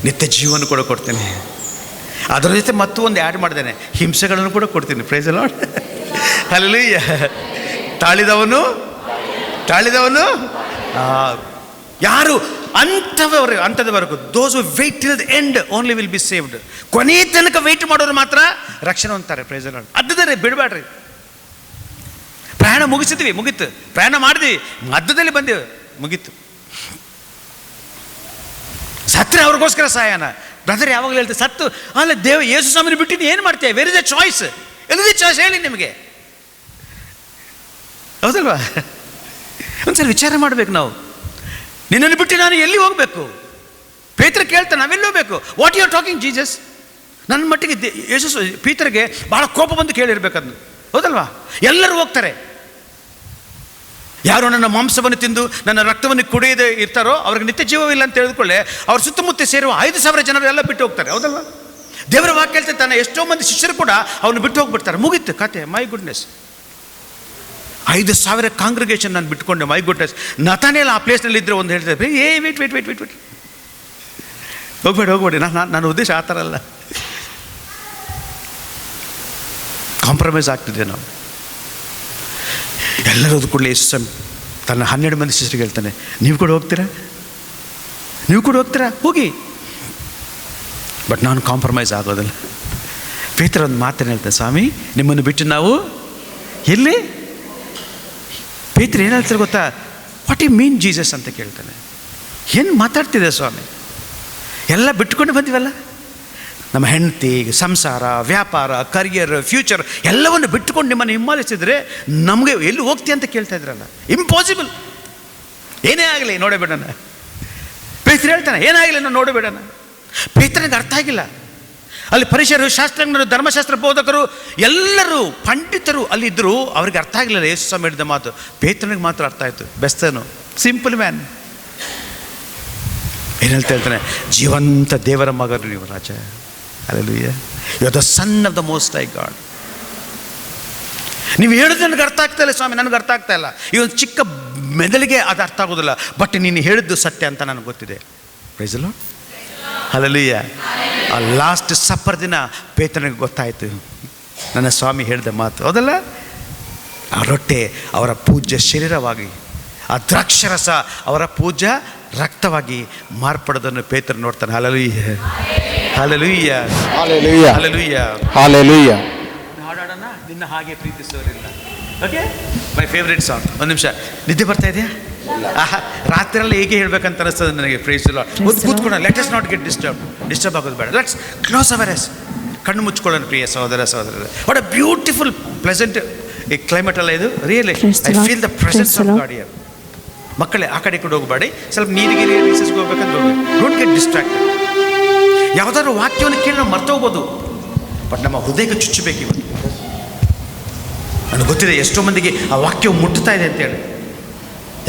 ನಿತ್ಯ ಜೀವನ ಕೂಡ ಕೊಡ್ತೇನೆ. ಅದರ ಜೊತೆ ಮತ್ತೂ ಒಂದು ಆ್ಯಡ್ ಮಾಡಿದ್ದೇನೆ, ಹಿಂಸೆಗಳನ್ನು ಕೂಡ ಕೊಡ್ತೀನಿ. Praise the Lord. ಹಲ್ಲೆಲೂಯಾ. ತಾಳಿದವನು ಯಾರು ಅಂಥದವರೆಗೂ those who wait till the end only will be saved. ಕೊನೆಯ ತನಕ ವೆಯ್ಟ್ ಮಾಡೋರು ಮಾತ್ರ ರಕ್ಷಣೆ ಹೊಂದ್ತಾರೆ. Praise the Lord. ಅದ್ದದರೆ ಬಿಡಬೇಡ್ರಿ. ಪ್ರಯಾಣ ಮುಗಿಸಿದ್ವಿ, ಮುಗೀತು. ಪ್ರಯಾಣ ಮಾಡಿದ್ವಿ, ಮಧ್ಯದಲ್ಲಿ ಬಂದೆವು, ಮುಗೀತು. ಸತ್ರೆ ಅವ್ರಿಗೋಸ್ಕರ ಸಾಯನ, ಬ್ರದರ್ ಯಾವಾಗಲೂ ಹೇಳ್ತಾರೆ ಸತ್ತು ಅಲ್ಲ ಯೇಸು ಸ್ವಾಮಿನ ಬಿಟ್ಟಿದ್ದು ಏನು ಮಾಡ್ತೀಯ? Where is A choice? ಎಲ್ಲಿದೆ ಚಾಯ್ಸ್ ಹೇಳಿ ನಿಮಗೆ? ಹೌದಲ್ವಾ? ಒಂದ್ಸರಿ ವಿಚಾರ ಮಾಡಬೇಕು ನಾವು. ನಿನ್ನನ್ನು ಬಿಟ್ಟು ನಾನು ಎಲ್ಲಿ ಹೋಗಬೇಕು? ಪೇತ್ರ ಕೇಳ್ತಾನೆ, ನಾವೆಲ್ಲಿ ಹೋಗ್ಬೇಕು? What you are talking Jesus? ನನ್ನ ಮಟ್ಟಿಗೆ ಯೇಸು ಪೀತರಿಗೆ ಭಾಳ ಕೋಪ ಬಂದು ಕೇಳಿರ್ಬೇಕಂದು, ಹೌದಲ್ವಾ? ಎಲ್ಲರೂ ಹೋಗ್ತಾರೆ. ಯಾರು ನನ್ನ ಮಾಂಸವನ್ನು ತಿಂದು ನನ್ನ ರಕ್ತವನ್ನು ಕುಡಿಯದೇ ಇರ್ತಾರೋ ಅವ್ರಿಗೆ ನಿತ್ಯ ಜೀವವಿಲ್ಲ ಅಂತ ಹೇಳಿದುಕೊಳ್ಳೆ ಅವ್ರ ಸುತ್ತಮುತ್ತ ಸೇರುವ 5,000 ಜನರು ಎಲ್ಲ ಬಿಟ್ಟು ಹೋಗ್ತಾರೆ, ಹೌದಲ್ವಾ? ದೇವರ ವಾಕ್ಯ ಹೇಳ್ತಾನೆ, ಎಷ್ಟೋ ಮಂದಿ ಶಿಷ್ಯರು ಕೂಡ ಅವನು ಬಿಟ್ಟು ಹೋಗ್ಬಿಡ್ತಾರೆ. ಮುಗೀತು ಕತೆ. ಮೈ ಗುಡ್ನೆಸ್, 5,000 ಕಾಂಗ್ರಿಗೇಷನ್ ನಾನು ಬಿಟ್ಕೊಂಡೆ. My goodness. ನತಾನೇಲ್ ಆ ಪ್ಲೇಸ್ನಲ್ಲಿ ಇದ್ದರೆ ಒಂದು ಹೇಳ್ತಾರೆ, ವೇಟ್ ಹೋಗ್ಬೇಡಿ. ನನ್ನ ಉದ್ದೇಶ ಆ ಥರ ಅಲ್ಲ. ಕಾಂಪ್ರಮೈಸ್ ಆಗ್ತಿದೆ ನಾವು ಎಲ್ಲರೂ. ಅದು ಕೂಡಲೇ ಯೇಸು ತನ್ನ 12 ಮಂದಿ ಶಿಷ್ಯರಿಗೆ ಹೇಳ್ತಾನೆ, ನೀವು ಕೂಡ ಹೋಗ್ತೀರಾ? ಹೋಗಿ. ಬಟ್ ನಾನು ಕಾಂಪ್ರಮೈಸ್ ಆಗೋದಿಲ್ಲ. ಪೇತ್ರ ಒಂದು ಮಾತನ್ನು ಹೇಳ್ತಾನೆ, ಸ್ವಾಮಿ ನಿಮ್ಮನ್ನು ಬಿಟ್ಟು ನಾವು ಎಲ್ಲಿ? ಪೇತ್ರ ಏನು ಹೇಳ್ತಾರೆ ಗೊತ್ತಾ? ವಾಟ್ ಯು ಮೀನ್ ಜೀಸಸ್ ಅಂತ ಕೇಳ್ತಾನೆ. ಏನು ಮಾತಾಡ್ತಿದೆ ಸ್ವಾಮಿ? ಎಲ್ಲ ಬಿಟ್ಕೊಂಡು ಬಂದಿವಲ್ಲ, ನಮ್ಮ ಹೆಂಡತಿ, ಸಂಸಾರ, ವ್ಯಾಪಾರ, ಕರಿಯರ್, ಫ್ಯೂಚರ್ ಎಲ್ಲವನ್ನು ಬಿಟ್ಟುಕೊಂಡು ನಿಮ್ಮನ್ನು ಹಿಂಬಾಲಿಸಿದರೆ ನಮಗೆ ಎಲ್ಲಿ ಹೋಗ್ತೀಯ ಅಂತ ಕೇಳ್ತಾ ಇದ್ರಲ್ಲ. ಇಂಪಾಸಿಬಲ್. ಏನೇ ಆಗಲಿ ನೋಡಬೇಡಣ. ಪೇತ್ರ ಹೇಳ್ತಾನೆ, ಏನಾಗಲಿ ನಾವು ನೋಡಬೇಡಣ. ಪೇತ್ರನಿಗೆ ಅರ್ಥ ಆಗಿಲ್ಲ. ಅಲ್ಲಿ ಪರಿಸರರು, ಶಾಸ್ತ್ರಜ್ಞರು, ಧರ್ಮಶಾಸ್ತ್ರ ಬೋಧಕರು, ಎಲ್ಲರೂ ಪಂಡಿತರು ಅಲ್ಲಿದ್ದರು. ಅವ್ರಿಗೆ ಅರ್ಥ ಆಗಲಿಲ್ಲ ಯೇಸು ಸ್ವಾಮಿ ಹೇಳಿದ ಮಾತು. ಪೇತ್ರನಿಗೆ ಮಾತ್ರ ಅರ್ಥ ಆಯಿತು. ಬೆಸ್ತನು, ಸಿಂಪಲ್ ಮ್ಯಾನ್. ಏನು ಹೇಳ್ತಾನೆ? ಜೀವಂತ ದೇವರ ಮಗರು ನೀವು ರಾಜ. Hallelujah. You are the son of the Most High God. ನೀವು ಹೇಳಿದ್ರೆ ನನಗೆ ಅರ್ಥ ಆಗ್ತಾ ಇಲ್ಲ ಸ್ವಾಮಿ, ನನಗೆ ಅರ್ಥ ಆಗ್ತಾ ಇಲ್ಲ. ಈ ಒಂದು ಚಿಕ್ಕ ಮೆದುಳಿಗೆ ಅದು ಅರ್ಥ ಆಗೋದಿಲ್ಲ. ಬಟ್ ನೀನು ಹೇಳಿದ್ದು ಸತ್ಯ ಅಂತ ನನಗೆ ಗೊತ್ತಿದೆ. Praise the Lord. Hallelujah. ಆ ಲಾಸ್ಟ್ ಸಪ್ಪರ್ ದಿನ ಪೇತ್ರನಿಗೆ ಗೊತ್ತಾಯಿತು, ನನ್ನ ಸ್ವಾಮಿ ಹೇಳಿದ ಮಾತು, ಹೌದಲ್ಲ? ಆ ರೊಟ್ಟೆ ಅವರ ಪೂಜ್ಯ ಶರೀರವಾಗಿ, ಆ ದ್ರಾಕ್ಷರಸ ಅವರ ಪೂಜ್ಯ ರಕ್ತವಾಗಿ ಮಾರ್ಪಡೋದನ್ನು ಪೇತ್ರ ನೋಡ್ತಾನೆ. Hallelujah. Hallelujah. Hallelujah. Hallelujah. Hallelujah. ಹಾಡೋಣ, ನಿನ್ನ ಹಾಗೆ ಪ್ರೀತಿಸೋರಿಲ್ಲ. Okay, my favourite song. ಒಂದು ನಿಮಿಷ, ನಿದ್ದೆ ಬರ್ತಾ ಇದೆಯಾ? ರಾತ್ರಿಯಲ್ಲಿ ಹೇಗೆ ಹೇಳ್ಬೇಕಂತ ಅನಿಸ್ತದೆ ನನಗೆ. Praise the Lord. ಕೂತ್ಕೊಳ್ಳೋಣ. Let us not get disturb ಆಗೋದು ಬೇಡ. Let's close our eyes. ಕಣ್ಣು ಮುಚ್ಕೊಳ್ಳೋಣ ಪ್ರಿಯ ಸಹೋದರ. ವಾಟ್ ಅ ಬ್ಯೂಟಿಫುಲ್ ಪ್ಲೆಸೆಂಟ್ ಈ ಕ್ಲೈಮೇಟ್ ಅಲ್ಲ ಇದು. Really I feel the presence of God here. ಮಕ್ಕಳೇ ಆ ಕಡೆ ಹೋಗಬೇಡಿ. ಸ್ವಲ್ಪ ನೀರಿಗೆ ರೀಸಸ್ಗೆ ಹೋಗ್ಬೇಕಂತ ಹೋಗಿ. Don't get distracted. ಯಾವುದಾದ್ರು ವಾಕ್ಯವನ್ನು ಕೇಳಿ ನಾವು ಮರ್ತೋಗ್ಬೋದು, ಬಟ್ ನಮ್ಮ ಹೃದಯಕ್ಕೆ ಚುಚ್ಚಬೇಕು ಇವತ್ತು. ನನಗೆ ಗೊತ್ತಿದೆ ಎಷ್ಟೋ ಮಂದಿಗೆ ಆ ವಾಕ್ಯವು ಮುಟ್ತಾ ಇದೆ ಅಂತೇಳಿ.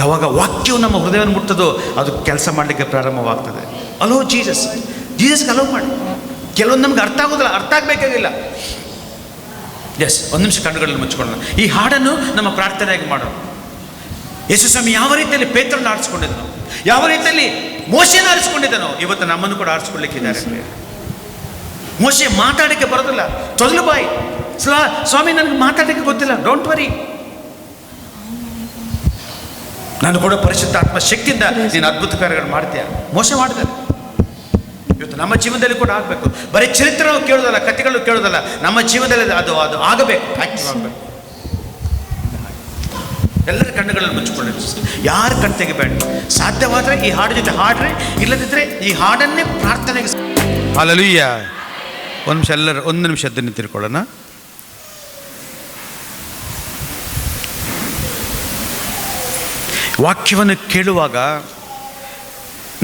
ಯಾವಾಗ ವಾಕ್ಯವು ನಮ್ಮ ಹೃದಯವನ್ನು ಮುಟ್ಟದೋ ಅದು ಕೆಲಸ ಮಾಡಲಿಕ್ಕೆ ಪ್ರಾರಂಭವಾಗ್ತದೆ. ಅಲೋ ಜೀಸಸ್ಗೆ ಅಲೋ ಮಾಡಿ. ಕೆಲವೊಂದು ನಮ್ಗೆ ಅರ್ಥ ಆಗೋದಿಲ್ಲ, ಅರ್ಥ ಆಗಬೇಕಾಗಿಲ್ಲ. ಎಸ್, ಒಂದು ನಿಮಿಷ ಕಣ್ಣುಗಳನ್ನು ಮುಚ್ಕೊಳ್ಳೋಣ. ಈ ಹಾಡನ್ನು ನಮ್ಮ ಪ್ರಾರ್ಥನೆಯಾಗಿ ಮಾಡೋಣ. ಯೇಸು ಸ್ವಾಮಿ ಯಾವ ರೀತಿಯಲ್ಲಿ ಪೇತ್ರನ ಆರಿಸ್ಕೊಂಡಿದ್ದನು, ಯಾವ ರೀತಿಯಲ್ಲಿ ಮೋಶೆನ ಆರಿಸ್ಕೊಂಡಿದ್ದನೋ ಇವತ್ತು ನಮ್ಮನ್ನು ಕೂಡ ಆರಿಸ್ಕೊಳ್ಳಿಕ್ಕಿದ್ದಾರೆ. ಮೋಶೆ ಮಾತಾಡೋಕ್ಕೆ ಬರೋದಿಲ್ಲ, ತೊದಲು ಬಾಯಿ. ಸ್ವಾಮಿ ನನಗೆ ಮಾತಾಡೋಕ್ಕೆ ಗೊತ್ತಿಲ್ಲ. ಡೋಂಟ್ ವರಿ, ನಾನು ಕೂಡ ಪರಿಶುದ್ಧಾತ್ಮ ಶಕ್ತಿಯಿಂದ ನೀನು ಅದ್ಭುತ ಕಾರ್ಯಗಳು ಮಾಡ್ತೀಯ. ಮೋಸ ಮಾಡಿದ್ದಾರೆ. ಇವತ್ತು ನಮ್ಮ ಜೀವನದಲ್ಲಿ ಕೂಡ ಆಗಬೇಕು. ಬರೀ ಚರಿತ್ರೆ ಕೇಳೋದಲ್ಲ, ಕಥೆಗಳು ಕೇಳೋದಲ್ಲ, ನಮ್ಮ ಜೀವನದಲ್ಲಿ ಅದು ಆಗಬೇಕು, ಆಕ್ಟಿವ್ ಆಗಬೇಕು. ಎಲ್ಲರ ಕಣ್ಣುಗಳನ್ನು ಮುಚ್ಚಿಕೊಳ್ಳಿ. ಯಾರು ಕಣ್ಣು ತೆಗಿಬೇಡ. ಸಾಧ್ಯವಾದರೆ ಈ ಹಾಡು ಜೊತೆ ಹಾಡ್ರಿ, ಇಲ್ಲದಿದ್ದರೆ ಈ ಹಾಡನ್ನೇ ಪ್ರಾರ್ಥನೆಗೆ. ಹಲ್ಲೆಲೂಯಾ. ಒಂದು ನಿಮಿಷ, ಎಲ್ಲರೂ ಒಂದು ನಿಮಿಷ ಎದ್ದು ತಿಳ್ಕೊಳ್ಳೋಣ. ವಾಕ್ಯವನ್ನು ಕೇಳುವಾಗ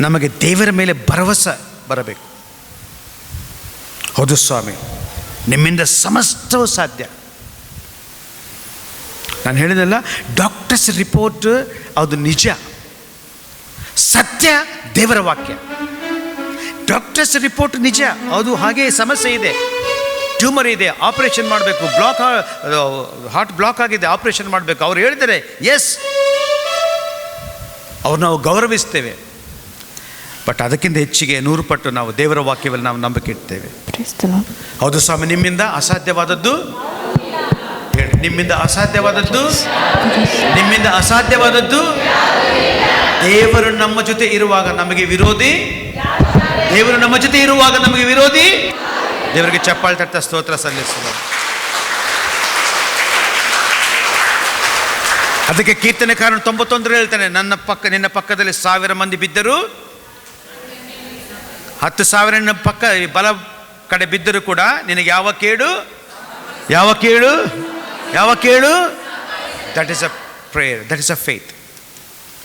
ನಮಗೆ ದೇವರ ಮೇಲೆ ಭರವಸೆ ಬರಬೇಕು. ಹೌದು ಸ್ವಾಮಿ, ನಿಮ್ಮಿಂದ ಸಮಸ್ತವೂ ಸಾಧ್ಯ. ನಾನು ಹೇಳಿದಲ್ಲ, ಡಾಕ್ಟರ್ಸ್ ರಿಪೋರ್ಟ್ ಅದು ನಿಜ, ಸತ್ಯ ದೇವರ ವಾಕ್ಯ. ಡಾಕ್ಟರ್ಸ್ ರಿಪೋರ್ಟ್ ನಿಜ, ಅದು ಹಾಗೆ ಸಮಸ್ಯೆ ಇದೆ, ಟ್ಯೂಮರ್ ಇದೆ, ಆಪರೇಷನ್ ಮಾಡಬೇಕು, ಹಾರ್ಟ್ ಬ್ಲಾಕ್ ಆಗಿದೆ, ಆಪರೇಷನ್ ಮಾಡಬೇಕು. ಅವ್ರು ಹೇಳಿದ್ದಾರೆ, ಎಸ್, ಅವ್ರು ನಾವು ಗೌರವಿಸ್ತೇವೆ. ಬಟ್ ಅದಕ್ಕಿಂತ ಹೆಚ್ಚಿಗೆ 100 ಪಟ್ಟು ನಾವು ದೇವರ ವಾಕ್ಯದಲ್ಲಿ ನಾವು ನಂಬಿಕೆ ಇಡ್ತೇವೆ. ಹೌದು ಸ್ವಾಮಿ, ನಿಮ್ಮಿಂದ ಅಸಾಧ್ಯವಾದದ್ದು ಹೇಳಿ. ನಿಮ್ಮಿಂದ ಅಸಾಧ್ಯವಾದದ್ದು, ನಿಮ್ಮಿಂದ ಅಸಾಧ್ಯವಾದದ್ದು. ದೇವರು ನಮ್ಮ ಜೊತೆ ಇರುವಾಗ ನಮಗೆ ವಿರೋಧಿ, ದೇವರು ನಮ್ಮ ಜೊತೆ ಇರುವಾಗ ನಮಗೆ ವಿರೋಧಿ. ದೇವರಿಗೆ ಚಪ್ಪಾಳೆ ತಟ್ಟ ಸ್ತೋತ್ರ ಸಲ್ಲಿಸುವ. ಅದಕ್ಕೆ ಕೀರ್ತನೆಕಾರನು 91 ಹೇಳ್ತಾನೆ, ನಿನ್ನ ಪಕ್ಕದಲ್ಲಿ 1000 ಮಂದಿ ಬಿದ್ದರು 10,000 ಪಕ್ಕ ಈ ಬಲ ಕಡೆ ಬಿದ್ದರೂ ಕೂಡ ನಿನಗೆ ಯಾವ ಕೇಡು that is a prayer, that is a faith.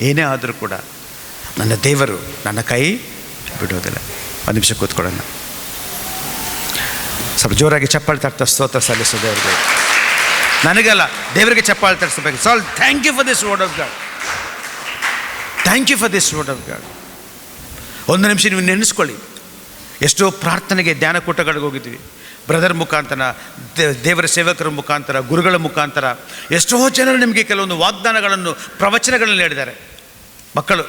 ಏನೇ ಆದರೂ ಕೂಡ ನನ್ನ ದೇವರು ನನ್ನ ಕೈ ಬಿಡೋದಿಲ್ಲ. ಒಂದು ನಿಮಿಷ ಕೂತ್ಕೊಳ್ಳೋಣ. ಸ್ವಲ್ಪ ಜೋರಾಗಿ ಚಪ್ಪಾಳೆ ತಟ್ಟ ಸ್ತೋತ್ರ ಸಲ್ಲಿಸೋ ದೇವರಿಗೆ. ನನಗಲ್ಲ, ದೇವರಿಗೆ ಚಪ್ಪಾಳೆ ತರಿಸಬೇಕು. ಸಾಲ್, thank you for this word of god. Thank you for this word of god. ಒಂದು ನಿಮಿಷ ನೀವು ನೆನೆಸ್ಕೊಳ್ಳಿ. ಎಷ್ಟೋ ಪ್ರಾರ್ಥನೆಗೆ ಧ್ಯಾನಕೂಟಗಳಿಗೆ ಹೋಗಿದ್ವಿ. ಬ್ರದರ್ ಮುಖಾಂತರ, ದೇವರ ಸೇವಕರ ಮುಖಾಂತರ, ಗುರುಗಳ ಮುಖಾಂತರ ಎಷ್ಟೋ ಜನರು ನಿಮಗೆ ಕೆಲವೊಂದು ವಾಗ್ದಾನಗಳನ್ನು, ಪ್ರವಚನಗಳನ್ನು ಹೇಳಿದ್ದಾರೆ. ಮಕ್ಕಳು